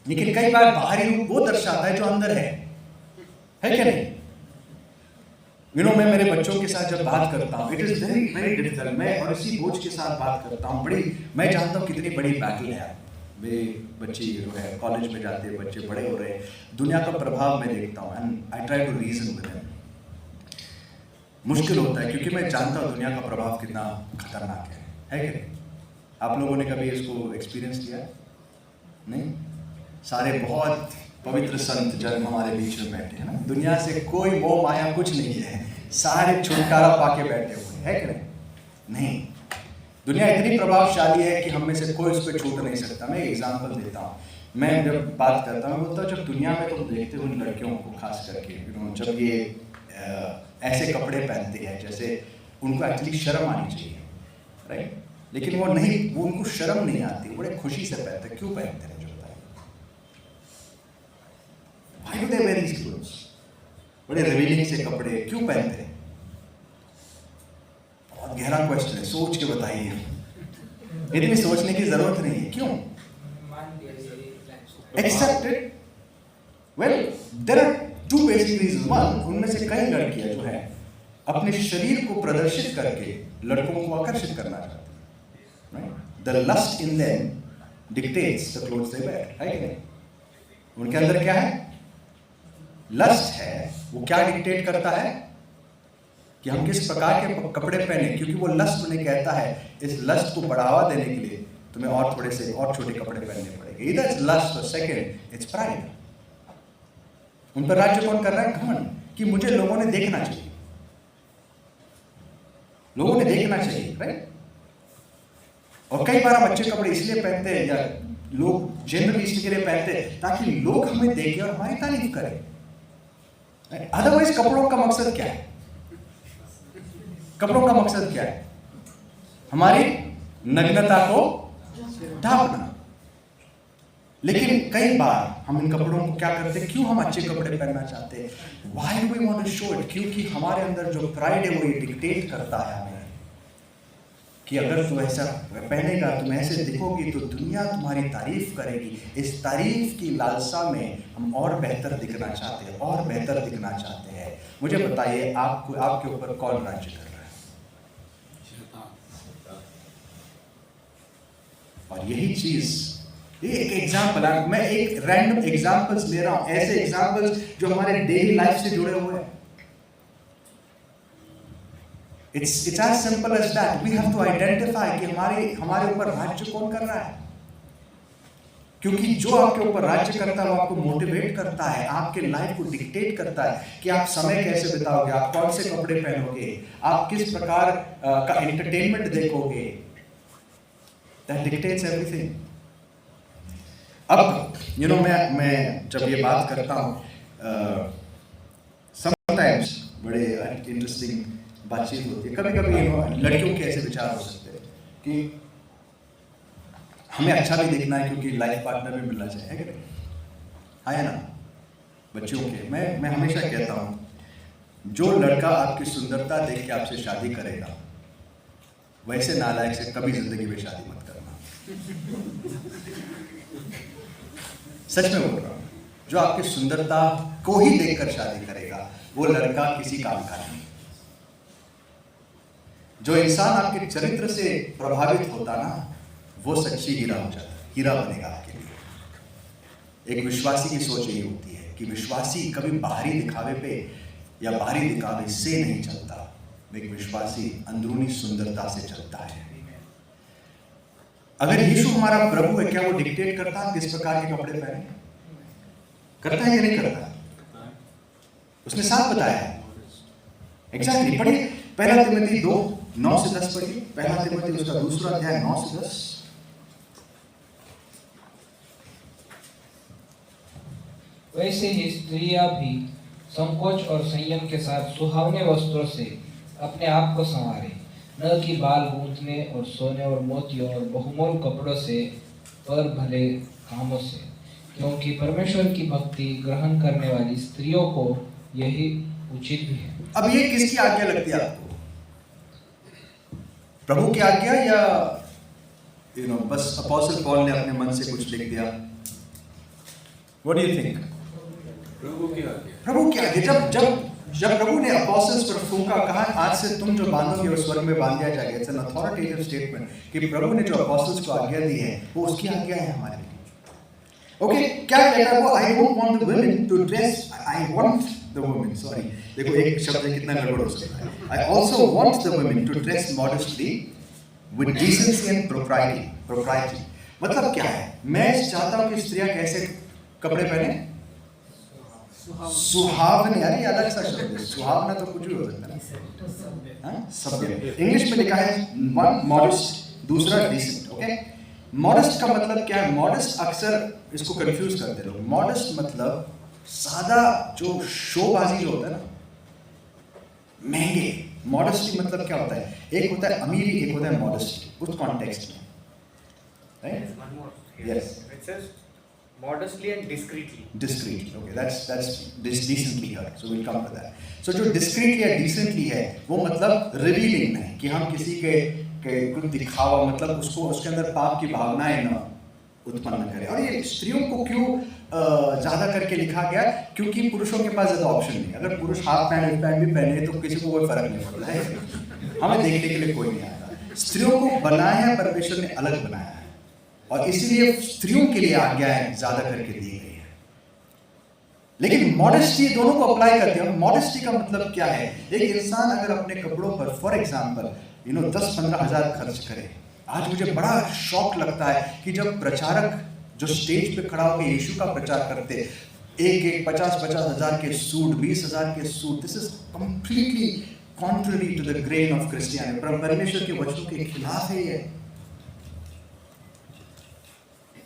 लेकिन कई बार बाहरी रूप वो दर्शाता है जो अंदर है क्या नहीं? मैं मेरे बच्चों के साथ जब बात करता हूँ, it is very very difficult. मैं और इसी बोझ के साथ बात करता हूँ, मैं जानता हूँ कितनी बड़ी बैटल है। वे बच्चे जो है कॉलेज में जाते हैं, बच्चे बड़े हो रहे हैं, दुनिया का प्रभाव मैं देखता हूँ, and I try to reason with them. मुश्किल होता है क्योंकि मैं जानता हूँ दुनिया का प्रभाव कितना खतरनाक है कि नहीं? आप लोगों ने कभी इसको एक्सपीरियंस किया है? नहीं? सारे बहुत पवित्र संत जन हमारे बीच में बैठे हैं ना, दुनिया से कोई मोह माया कुछ नहीं है, सारे छुटकारा पाके बैठे हुए हैं कि नहीं? दुनिया इतनी प्रभावशाली है कि हम में से कोई उस पर छूट नहीं सकता। मैं एग्जांपल देता हूँ, मैं जब बात करता हूँ बोलता हूँ, जब दुनिया में तुम देखते हो उन लड़कियों को खास करके, जब ये ऐसे कपड़े पहनते हैं जैसे उनको एक्चुअली शर्म आनी चाहिए, राइट? लेकिन वो नहीं, वो उनको शर्म नहीं आती, बड़े खुशी से पहनते हैं। क्यों पहनते हैं? Why do they wear these clothes? बड़े रिवीलिंग से कपड़े क्यों पहनते हैं? बहुत गहरा क्वेश्चन है, सोच के बताइए। इतनी सोचने की जरूरत नहीं है। क्यों? Accepted? Well, there are two basic reasons. One, उनमें से कई लड़कियां जो है अपने शरीर को प्रदर्शित करके लड़कों को आकर्षित करना चाहती हैं। The lust in them dictates the clothes they wear, है कि नहीं? उनके अंदर क्या है? लस्ट है। वो क्या डिक्टेट करता है कि हम किस प्रकार के कपड़े पहने, क्योंकि वो लस्ट उन्हें कहता है इस लस्ट को बढ़ावा देने के लिए तुम्हें और थोड़े से और छोटे कपड़े पहनने पड़ेंगे। इधर इट्स लस्ट और सेकंड इट्स प्राइड। उन पर राज्य कौन कर रहा है? घमंड, कि मुझे लोगों ने देखना चाहिए, लोगों ने देखना चाहिए, राइट? और कई बार हम अच्छे कपड़े इसलिए पहनते हैं या लोग जनरली इसके लिए पहनते हैं ताकि लोग हमें देखें और हमारी तारीफ करें। अदरवाइज कपड़ों का मकसद क्या है? कपड़ों का मकसद क्या है? हमारी नग्नता को ढांकना। लेकिन कई बार हम इन कपड़ों को क्या करते हैं? क्यों हम अच्छे कपड़े पहनना चाहते हैं? Why do we want to show it? क्योंकि हमारे अंदर जो प्राइड है वो ये डिक्टेट करता है हमें कि अगर तू ऐसा पहनेगा, तुम ऐसे दिखोगी तो दुनिया तुम्हारी तारीफ करेगी। इस तारीफ की लालसा में हम और बेहतर दिखना चाहते हैं, और बेहतर दिखना चाहते हैं। मुझे बताइए, आपको आपके ऊपर कौन राज्य कर रहा है? और यही चीज, ये एक एग्जाम्पल, मैं एक रैंडम एग्जाम्पल्स ले रहा हूं, ऐसे एग्जाम्पल्स जो हमारे डेली लाइफ से जुड़े हुए हैं। It's as simple as that. We have to identify कि हमारे ऊपर राज्य कौन कर रहा है, क्योंकि जो आपके ऊपर राज्य करता है वो आपको मोटिवेट करता है, आपके लाइफ को डिक्टेट करता है कि आप समय कैसे बिताओगे, आप कौन से कपड़े पहनोगे, आप किस प्रकार का एंटरटेनमेंट देखोगे। That dictates everything. अब मैं जब ये बात करता हूँ, sometimes बड़े इंटरेस्टिंग बातचीत होती है। कभी-कभी लड़कियों के ऐसे विचार हो सकते हैं कि हमें अच्छा भी दिखना है क्योंकि लाइफ पार्टनर भी मिलना चाहिए, है कि नहीं? है ना? बच्चों के मैं हमेशा कहता हूँ, जो लड़का आपकी सुंदरता देख के आपसे शादी करेगा, वैसे नालायक से कभी जिंदगी में शादी मत करना। सच में बोल रहा हूँ, जो आपकी सुंदरता को ही देखकर शादी करेगा वो लड़का किसी काम का नहीं। जो इंसान आपके चरित्र से प्रभावित होता ना, वो सच्ची हीरा हो जाता है, हीरा बनेगा आपके लिए। एक विश्वासी की सोच यही होती है कि विश्वासी कभी बाहरी दिखावे पे या बाहरी दिखावे से नहीं चलता, एक विश्वासी अंदरूनी सुंदरता से चलता है। अगर यीशु हमारा प्रभु है, क्या वो डिक्टेट करता है किस प्रकार के कपड़े पहने? करता है या नहीं करता? उसने साफ बताया है। एग्जैक्टली, पढ़िए पहला तिमोथी 2:9 से 10 पढ़िए। पहला तिमोथी उसका दूसरा अध्याय 9 से 10। वैसे ही स्त्रियां भी संकोच और संयम के साथ सुहावने वस्त्रों से अपने आप को संवारे, न कि बाल गूंथने और सोने और मोतियों और बहुमूल्य कपड़ों से, पर भले कामों से, क्योंकि परमेश्वर की भक्ति ग्रहण करने वाली स्त्रियों को यही उचित भी है। अब ये किसकी आज्ञा लगती है आपको? प्रभु की आज्ञा या बस अपोस्टल पॉल ने अपने मन से कुछ लिख दिया? What do you think? प्रभु की आज्ञा। प्रभु की आज्ञा। जब जब प्रभु ने apostles पर फूंका, कहा आज से तुम जो बांधोगे वो स्वर्ग में बांध दिया जाएगा। इट्स एन अथॉरिटेटिव स्टेटमेंट कि प्रभु ने जो apostles को आज्ञा दी है वो उसकी आज्ञा है हमारे लिए। ओके, क्या कहता है वो? I don't want the women to dress, I want the women, sorry, देखो एक शब्द कितना गड़बड़ हो सकता है। I also want the women to dress modestly with decency and propriety। मतलब क्या है? मैं चाहता हूँ कि स्त्रियां कैसे कपड़े पहने? सुहावने। यार ये अलग सा शब्द है, सुहावना तो कुछ भी हो सकता है ना, सभ्य। इंग्लिश में लिखा है वन मॉडेस्ट, दूसरा डिसेंट। ओके, मॉडेस्ट का मतलब क्या है? मॉडेस्ट अक्सर इसको कंफ्यूज करते लोग। मॉडेस्ट मतलब सादा, जो शोबाजी जो होता है ना, महंगे। मॉडेस्टी मतलब क्या होता है? एक होता है अमीरी, एक होता है मॉडेस्टी, उस कॉन्टेक्स्ट में, right? One more. Yes. It says modestly and discreetly. Discreetly, okay, that's decently here, so we'll come to that. So जो discreetly या decently है, वो मतलब revealing नहीं कि हम किसी के कुछ दिखावा, मतलब उसको उसके अंदर पाप की भावनाएं न उत्पन्न करें। और ये स्त्रियों को क्यों ज्यादा करके लिखा गया? क्योंकि पुरुषों के पास ज्यादा ऑप्शन नहीं है। अगर पुरुष हाफ पैंट भी पहने तो किसी को कोई फर्क नहीं पड़ता है, हमें देखने के लिए कोई नहीं आता। स्त्रियों को बनाया है परमेश्वर ने, अलग बनाया है, और इसीलिए स्त्रियों के लिए आज्ञाएं ज्यादा करके दी गई है। लेकिन मॉडेस्टी दोनों को अप्लाई करते हैं। मॉडेस्टी का मतलब क्या है? एक इंसान अगर अपने कपड़ों पर फॉर एग्जांपल 10-15 हजार खर्च करे। आज मुझे बड़ा शौक लगता है कि जब प्रचारक जो स्टेज पे खड़ा होकर यीशु का प्रचार करते, एक 50-50 हजार के सूट, 20 हजार के suit, this is completely contrary to the grain of Christianity. परमेश्वर के वचनों के खिलाफ है ये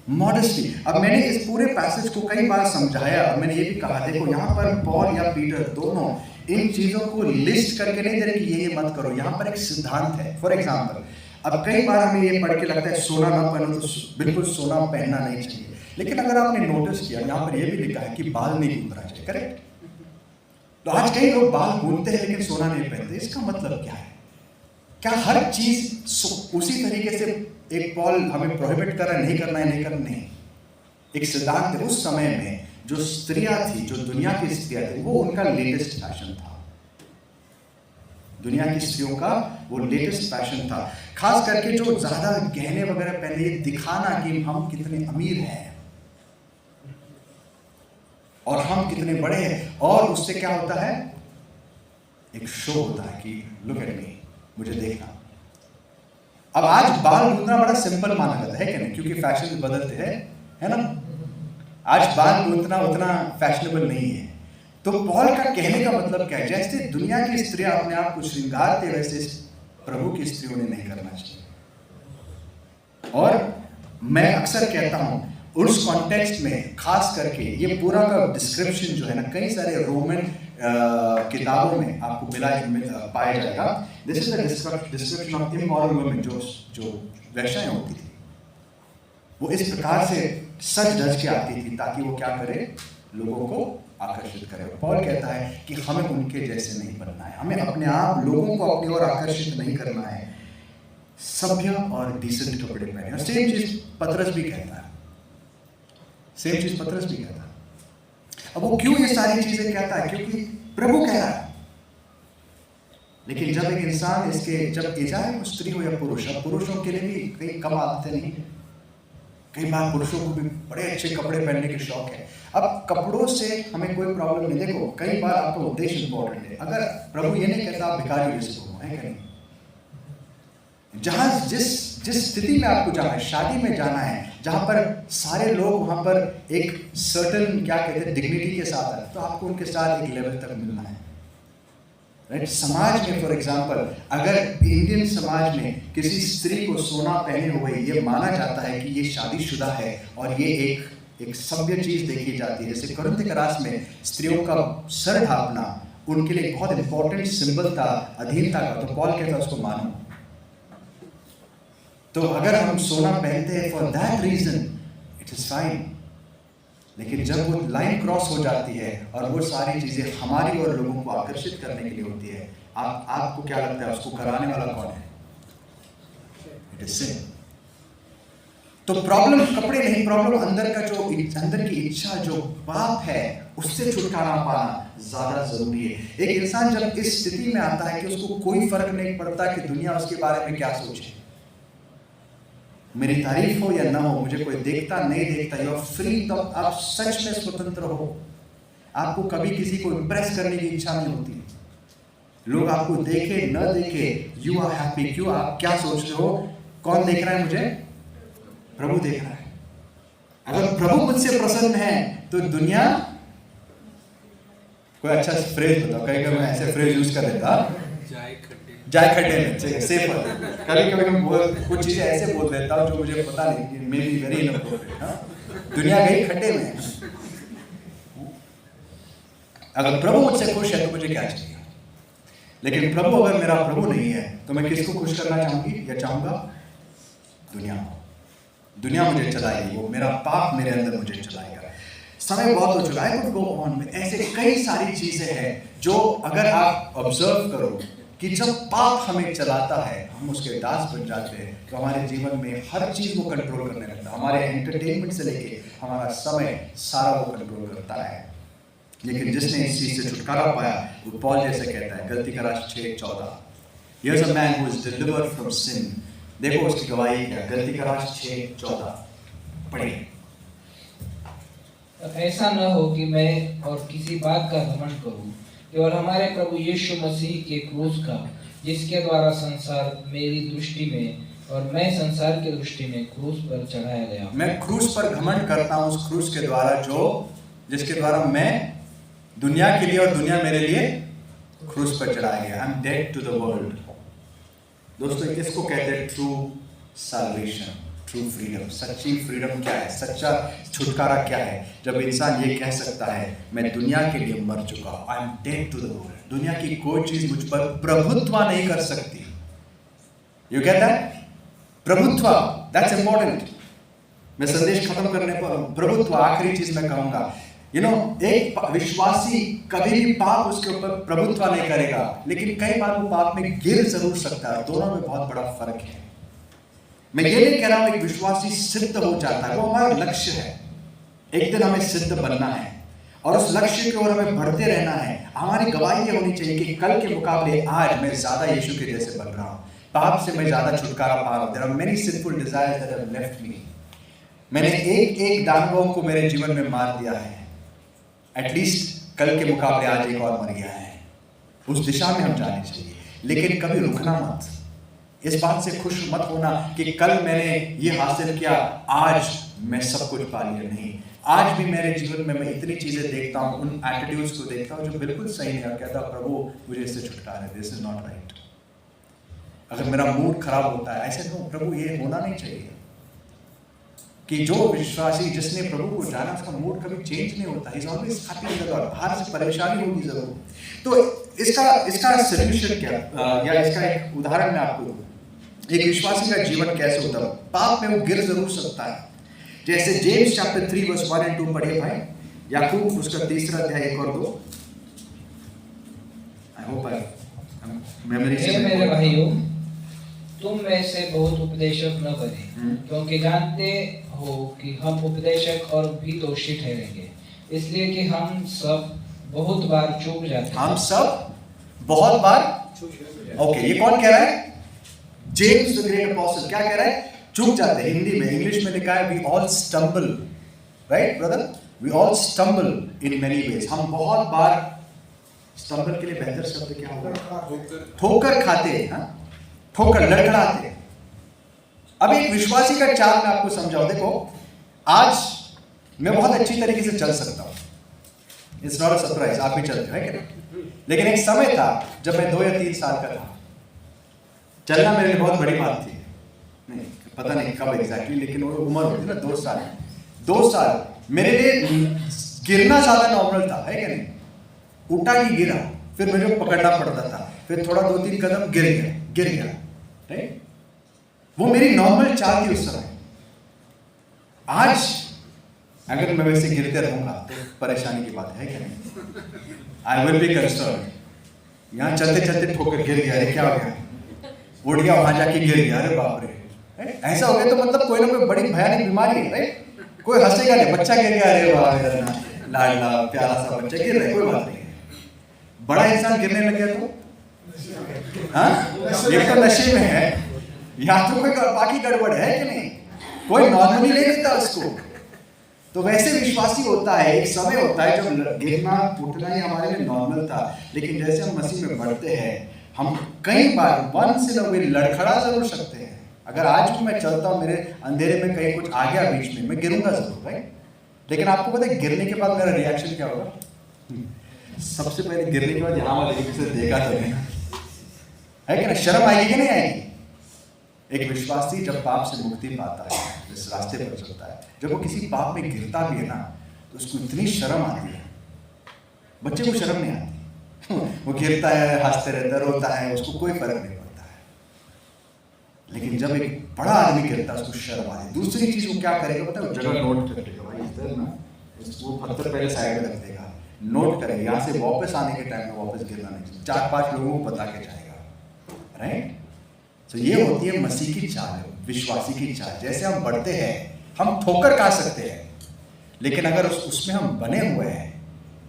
मॉडेस्टी। अब मैंने इस पूरे पैसेज को कई बार समझाया और मैंने ये भी कहा, देखो यहाँ पर पॉल या पीटर दोनों इन चीजों को लिस्ट करके नहीं दे रहे कि ये मत करो। यहाँ पर एक सिद्धांत है। फॉर एग्जांपल, अब कई बार हमें ये पढ़ के लगता है सोना ना पहनो, तो बिल्कुल सोना पहनना नहीं चाहिए। लेकिन अगर आपने नोटिस किया, यहाँ पर ये भी लिखा है कि बाल नहीं गूंथना चाहिए, करेक्ट? तो आज कई लोग बाल गूंथते हैं लेकिन सोना नहीं पहनते। इसका मतलब क्या है? क्या हर चीज उसी तरीके से एक पॉल हमें प्रोहिबिट कर रहा है, नहीं करना है, नहीं करना नहीं? एक सिद्धांत है। उस समय में जो स्त्रियां थी, जो दुनिया की स्त्रियां थी, वो उनका लेटेस्ट फैशन था। दुनिया की स्त्रियों का वो लेटेस्ट फैशन था। खास करके जो ज्यादा गहने वगैरह पहने, ये दिखाना कि हम कितने अमीर हैं और हम कितने बड़े हैं। और उससे क्या होता है? एक शो होता है कि लुक एट मी, मुझे देखना। अब आज बाल गूंथना बड़ा सिंपल माना जाता है कि नहीं, क्योंकि फैशन बदलते हैं, है ना? आज बाल गूंथना उतना फैशनेबल नहीं है। तो पॉल का कहने का मतलब क्या है? जैसे दुनिया की स्त्रियां अपने आप को श्रृंगारते, वैसे प्रभु की स्त्रियों ने नहीं करना चाहिए। और मैं अक्सर कहता हूं उस कॉन्टेक्स्ट में, खास करके ये पूरा का डिस्क्रिप्शन जो है ना, कई सारे रोमन किताबों में आपको पाया जाएगा। This is the description of immoral women. जो वेश्याएं होती थी, वो इस प्रकार से सच धज के आती थी ताकि वो क्या करे? लोगों को आकर्षित करे। पॉल कहता है कि हमें उनके जैसे नहीं बनना है, हमें अपने आप लोगों को अपनी ओर आकर्षित नहीं करना है, सभ्य और डिसेंट कपड़े पहने। और सेम चीज पतरस भी कहता है, सेम चीज पतरस भी कहता है। अब वो क्यों ये सारी चीजें कहता है? क्योंकि प्रभु कह रहा है। लेकिन जब एक इंसान जब चाहे वो स्त्री हो या पुरुष, अब पुरुषों के लिए भी कई कम आदतें नहीं, कई बार पुरुषों को भी बड़े अच्छे कपड़े पहनने के शौक है। अब कपड़ों से हमें कोई प्रॉब्लम नहीं। देखो, कई बार आपका उद्देश्य इंपॉर्टेंट है। अगर प्रभु ये नहीं कहता आप भिखारी जैसे हो, है क्या नहीं? जहां जिस स्थिति में आपको जाना है, शादी में जाना है, जहां पर सारे लोग वहां पर एक सर्टन क्या कहते हैं डिग्निटी के साथ है, तो आपको उनके साथ एक लेवल तक मिलना है, राइट? समाज में फॉर एग्जांपल, अगर इंडियन समाज में किसी स्त्री को सोना पहने हुए ये माना जाता है कि ये शादीशुदा है और ये एक सभ्य चीज देखी जाती है। जैसे कुरिन्थ के रास में स्त्रियों का सर ढांपना उनके लिए बहुत इंपॉर्टेंट सिंबल था अधीनता का, तो पॉल कहता उसको मानो। तो अगर हम सोना पहनते हैं for that reason, it is fine. लेकिन जब वो लाइन क्रॉस हो जाती है और वो सारी चीजें हमारी और लोगों को आकर्षित करने के लिए होती है, आपको क्या लगता है उसको कराने वाला कौन है? इट इज सिन। तो प्रॉब्लम कपड़े नहीं, प्रॉब्लम अंदर का जो अंदर की इच्छा, जो पाप है, उससे छुटकारा पाना ज्यादा जरूरी है। एक इंसान जब इस स्थिति में आता है कि उसको कोई फर्क नहीं पड़ता कि दुनिया उसके बारे में क्या सोचे, मेरी तारीफ हो या ना हो, मुझे कोई देखता नहीं देखता, यू आर फ्री, तो आप सच में स्वतंत्र हो। आपको कभी किसी को इंप्रेस करने की इच्छा नहीं होती। लोग आपको देखे न देखे, यू आर हैप्पी। क्यों? आप क्या सोच रहे हो? कौन देख रहा है मुझे? प्रभु देख रहा है। अगर प्रभु मुझसे प्रसन्न है तो दुनिया, कोई अच्छा फ्रेज बताओ, कहीं कभी मैं ऐसे फ्रेज यूज कर लेता, जाए खड्डे में, सेफ। कभी कभी मैं कुछ चीजें ऐसे बोल देता हूँ जो मुझे पता नहीं, मे बी वेरी इनअप्रोप्रिएट। दुनिया गई खड्डे में। अगर प्रभु मुझसे खुश है तो मुझे क्या चाहिए? लेकिन प्रभु अगर मेरा प्रभु नहीं है तो मैं किसको खुश करना चाहूंगी या चाहूंगा? दुनिया को। दुनिया मुझे चलाएगी, वो मेरा पाप मेरे अंदर मुझे चलाएगा। समय बहुत हो चुका है, गो ऑन में ऐसे कई सारी चीजें हैं जो अगर आप ऑब्जर्व करो कि जब पाप हमें चलाता है, हम उसके दास बन जाते हैं, तो हमारे जीवन में हर चीज वो कंट्रोल करने लगता है। हमारे एंटरटेनमेंट से लेके हमारा समय सारा वो कंट्रोल करता है। लेकिन जिसने इस चीज से छुटकारा पाया, वो पॉल जैसे कहता है, गलती का राष्ट्र 6:14, Here's a man who is delivered from sin। देखो उसकी गवाही क्या, गलती का राष्ट्र 6:14 पढ़िए। ऐसा न हो कि मैं और किसी बात का घमंड करूं, केवल हमारे प्रभु यीशु मसीह के क्रूस का, जिसके द्वारा संसार मेरी दृष्टि में और मैं संसार की दृष्टि में क्रूस पर चढ़ाया गया। मैं क्रूस पर घमंड करता हूं, उस क्रूस के द्वारा जिसके द्वारा मैं दुनिया के लिए और दुनिया मेरे लिए क्रूस पर चढ़ाया गया। I am dead to the world. दोस्तों, इसको कहते हैं ट्रू सैल्वेशन, ट्रू फ्रीडम। सच्ची फ्रीडम क्या है? सच्चा छुटकारा क्या है? जब इंसान ये कह सकता है, मैं दुनिया के लिए मर चुका, I am dead to the world. दुनिया की कोई चीज मुझ पर प्रभुत्व नहीं कर सकती। You get that? प्रभुत्व, दैट्स इंपॉर्टेंट। मैं संदेश खत्म करने पर प्रभुत्व आखिरी चीज मैं कहूंगा। एक विश्वासी कभी भी पाप उसके ऊपर प्रभुत्व नहीं करेगा, लेकिन कई बार वो पाप में गिर जरूर सकता है। दोनों में बहुत बड़ा फर्क है। मैं ये नहीं कह रहा हूं एक विश्वासी सिद्ध हो जाता है, वो हमारा लक्ष्य है। एक दिन हमें सिद्ध बनना है और उस लक्ष्य की ओर हमें बढ़ते रहना है। हमारी गवाही ये होनी चाहिए कि कल के मुकाबले आज मैं ज्यादा यीशु के जैसे बन रहा हूं, पाप से मैं ज्यादा छुटकारा पा रहा हूं। There are many sinful desires that have left me। मैंने एक दानवों को मेरे जीवन में मार दिया है। एटलीस्ट कल के मुकाबले आज एक और मर गया है। उस दिशा में हम जाने चाहिए, लेकिन कभी रुकना मत। इस बात से खुश मत होना कि कल मैंने ये हासिल किया, आज मैं सब कुछ पा लिया। नहीं, आज भी मेरे जीवन में मैं इतनी चीजें देखता हूँ, उन एटीट्यूड्स को देखता हूँ जो बिल्कुल सही नहीं है। कहता प्रभु मुझे इससे छुटकारा है, दिस इज नॉट राइट। अगर मेरा मूड खराब होता है, ऐसे तो प्रभु ये होना नहीं चाहिए कि जो विश्वासी जिसने प्रभु को जाना, उसका मूड कभी चेंज नहीं होता। He's always happy in the Lord। बाहर से परेशानी होगी जरूर। तो इसका सॉल्यूशन क्या, या इसका एक उदाहरण मैं आपको दूं। एक विश्वासी का जीवन कैसे होता है? पाप में वो गिर जरूर सकता है। जैसे जेम्स चैप्टर 3 वर्स 1 and 2 पढ़िए भाई। याकूब उसका 3 अध्याय 1 और 2। आई होप मेमोरी से। मेरे भाइयों, तुम में से बहुत उपदेशक न बने, क्योंकि जानते हो कि हम उपदेशक और भी दोषी ठहरेंगे, इसलिए कि हम सब बहुत बार चूक जाते हैं। हम सब बहुत बार ओके, ये कौन कह रहा है? जेम्स द ग्रेट अपोस्टल क्या कह रहा है? चूक जाते हैं। हिंदी में, इंग्लिश में लिखा है we all stumble, right brother? We all stumble in many ways. हम बहुत बार, स्टम्बल के लिए बेहतर शब्द क्या होगा? ठोकर खाते हैं, ठोकर लड़खड़ाते हैं। अब एक विश्वासी का चाल मैं आपको समझाऊं। देखो, आज मैं बहुत अच्छी तरीके से चल सकता हूं, इट्स नॉट अ सरप्राइज, आप भी चलते हैं क्या? लेकिन एक समय था जब मैं 2 या 3 साल का था, चलना मेरे लिए बहुत बड़ी बात थी। नहीं पता नहीं कब एग्जैक्टली, लेकिन वो उम्र होती ना 2 साल मेरे लिए गिरना ज्यादा नॉर्मल था, है क्या नहीं? उठा ही गिरा, फिर मुझे पकड़ना पड़ता था, फिर थोड़ा 2-3 कदम गिर गया, राइट? वो मेरी नॉर्मल चाल थी उस समय। आज अगर मैं वैसे गिरते रहूंगा तो परेशानी की बात है क्या नहीं? I will be concern. यहाँ चलते चलते ठोकर गिर गया, अरे क्या हो गया? उठ गया, वहां जाके गिर गया, अरे बाप रे, राइट? ऐसा हो गया तो मतलब कोई ना कोई बड़ी भयानक बीमारी है, राइट? कोई हंसेगा नहीं, बच्चा गिर गया, अरे वाह मेरा ना लाडला प्यारा सा बच्चा गिर रहा है, कोई बात नहीं है। बड़ा इंसान गिरने लग गया तो हाँ, एक तो नशे में है या तो कोई बाकी गड़बड़ है कि नहीं, कोई नॉर्मली नहीं लेता उसको। तो वैसे विश्वासी होता है, एक समय होता है जब गिरना टूटना ही हमारे लिए नॉर्मल था, लेकिन जैसे हम मसीह में बढ़ते हैं हम कई बार वंस इन अ वे लड़खड़ा जरूर सकते हैं। अगर आज भी मैं चलता हूँ, मेरे अंधेरे में कहीं कुछ आ गया बीच में, मैं गिरूंगा जरूर, राइट? लेकिन आपको पता है गिरने के बाद मेरा रिएक्शन क्या होगा? सबसे पहले गिरने के बाद यहाँ वाले एक से देखा तो नहीं है कि ना, शर्म आएगी कि नहीं आएगी? एक विश्वासी जब पाप से मुक्ति पाता है, इस रास्ते पर चलता है, जब वो किसी पाप में गिरता भी है ना, तो उसको इतनी शर्म आती है। बच्चे को शर्म नहीं आती, वो गिरता है, हंसते रहता है, रोता है, उसको कोई फर्क नहीं पड़ता है। लेकिन जब एक बड़ा आदमी गिरता है, उसको शर्म आती है। दूसरी चीज वो क्या करेगा पता है? जगह नोट कर लेगा, भाई इधर ना, वो पत्थर पहले साइड में रख देगा, नोट करेगा, यहाँ से वापस आने के टाइम में वापस गिरना नहीं, 4-5 लोगों को बता के जाएगा, राइट? तो ये होती है मसीह की चाल, विश्वासी की चाल। जैसे हम बढ़ते हैं हम ठोकर खा सकते हैं, लेकिन अगर उसमें हम बने हुए हैं,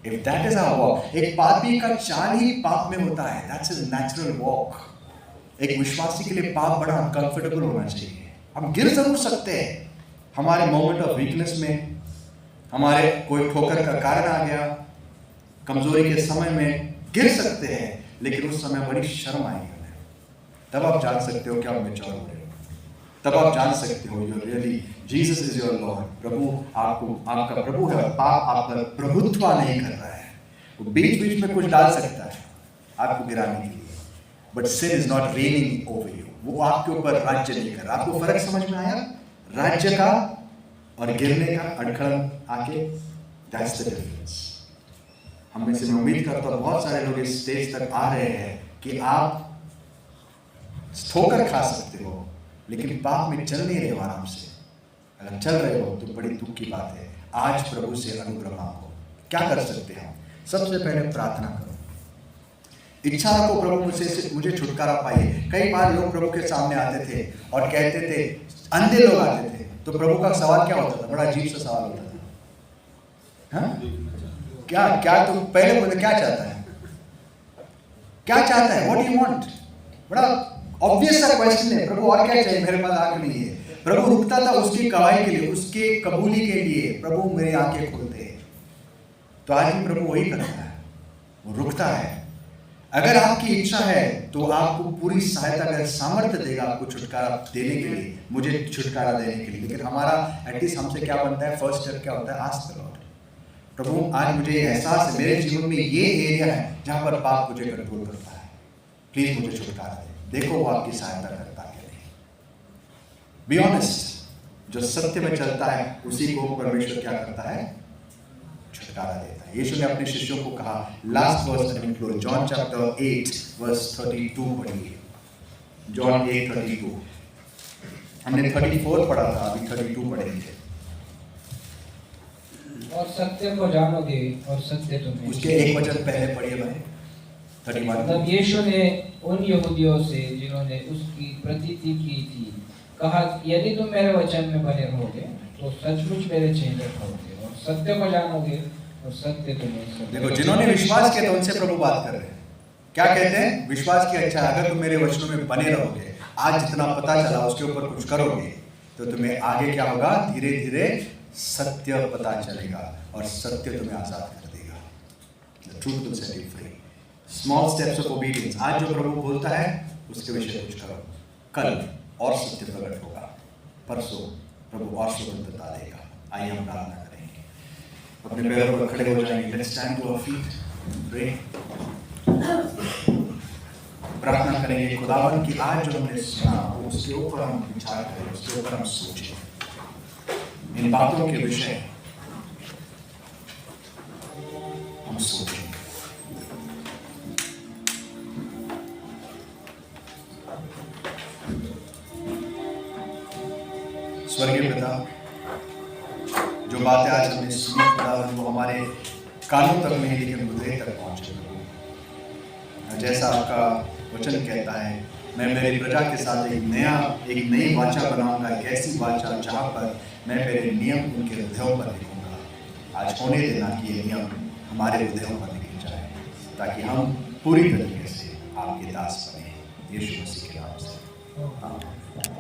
if that is our walk, एक पापी का चाल ही पाप में होता है, दैट्स हिज नेचुरल वॉक। एक विश्वासी के लिए पाप बड़ा अनकंफर्टेबल होना चाहिए। हम गिर जरूर सकते हैं, हमारे मोमेंट ऑफ वीकनेस में, हमारे कोई ठोकर का कारण आ गया, कमजोरी के समय में गिर सकते हैं, लेकिन उस समय बड़ी शर्म आएगी। तब आप जान सकते हो कि आप मैच्योर हो रहे हो, तब आप जान सकते हो you really Jesus is your lord. प्रभु आपका प्रभु है, पाप आप पर प्रभुत्व नहीं कर रहा है। वो बीच बीच में कुछ डाल सकता है आपको गिराने के लिए, but sin is not reigning over you. वो आपके ऊपर राज्य नहीं कर रहा। आपको फर्क समझ में आया राज्य का और गिरने का, अड़खड़न आके? That's the difference. हम में से मैं उम्मीद करता हूँ बहुत सारे लोग इस स्टेज तक आ रहे हैं कि आप ठोकर खा सकते हो, लेकिन पाप में चल नहीं रहे हो आराम से। अगर चल रहे हो तो बड़ी दुख की बात है। आज प्रभु से अनुग्रह मांगो। क्या कर सकते हैं? सबसे पहले प्रार्थना करो, इच्छा रखो प्रभु मुझे छुटकारा पाइए। कई बार लोग प्रभु के सामने आते थे और कहते थे, अंधे लोग आते थे, तो प्रभु का सवाल क्या होता था? बड़ा अजीब सा सवाल होता था, हाँ? क्या तुम पहले बोले क्या चाहता है, क्या चाहता है, व्हाट डू यू वांट? बड़ा ऑब्वियस सा क्वेश्चन है। प्रभु और क्या चाहिए? मेरे पास आंख नहीं है। प्रभु रुकता था उसकी गवाही के लिए, उसके कबूली के लिए। प्रभु मेरी आंखें खोलते हैं। तो आज भी प्रभु वही करता है, वो रुकता है। अगर आपकी इच्छा है तो आपको पूरी सहायता, अगर सामर्थ्य देगा आपको छुटकारा देने के लिए, मुझे छुटकारा देने के लिए। लेकिन हमारा एटलीस्ट हमसे क्या बनता है? फर्स्ट स्टेप क्या होता है? आस्क द लॉर्ड, प्रभु आज मुझे एहसास है मेरे जीवन में ये एरिया है जहां पर पाप मुझे कंट्रोल करता है, प्लीज मुझे छुटकारा दे। देखो वो आपकी सहायता करता है। बी ऑनेस्ट, जो सत्य में चलता है उसी को परमेश्वर क्या करता है? छुटकारा देता है। यीशु ने अपने शिष्यों को कहा, last verse include John chapter 8 verse 32 पढ़िए। जॉन 8:32। हमने 34 पढ़ा था, अभी 32 पढ़ेंगे। और सत्य को जानोगे और सत्य तुम्हें। उसके एक वचन पहले पढ़िए भाई, 31। तब यीशु ने उन यहूदियों से जिन्होंने उसकी प्रतीति की थी कहा, यदि तुम मेरे वचन में बने रहोगे तो सचमुच मेरे चेले होगे और सत्य को जानोगे और सत्य तुम्हें। देखो, जिन्होंने विश्वास किया तो उनसे प्रभु बात कर रहे हैं। क्या कहते हैं? विश्वास की अच्छा, अगर तुम मेरे वचनों में बने रहोगे, आज जितना पता चला उसके ऊपर कुछ करोगे, तो तुम्हें आगे क्या होगा? धीरे धीरे सत्य पता चलेगा और सत्य तुम्हें आजाद कर देगा। The truth will set you free. Small steps of obedience। आज जो प्रभु बोलता है उसके विषय कुछ करो। कल और सत्य प्रकट होगा, परसों प्रभु और स्वतंत्रता देगा। आइए हम प्रार्थना करेंगे, अपने पैरों पर खड़े हो जाएंगे। Let's stand to our feet, pray। प्रार्थना करेंगे खुदावन की आज जो हमने सुना उसके ऊपर हम विचार करें, उसके ऊपर हम सोचें, इन बातों के विषय हम सोचें। स्वर्गीय पिता, जो बातें आज हमने सुनी खुदावन वो हमारे कानों तक नहीं लेकिन हृदय तक पहुंचे। जैसा आपका वचन कहता है, मैं मेरी प्रजा के साथ एक नई वाचा बनाऊंगा, एक ऐसी वाचा जहाँ पर मैं मेरे नियम उनके हृदयों पर लिखूंगा। आज होने देना कि ये नियम हमारे हृदयों पर लिखे जाए, ताकि हम पूरी तरीके से आपके दास बने। यीशु मसीह के नाम से आमीन।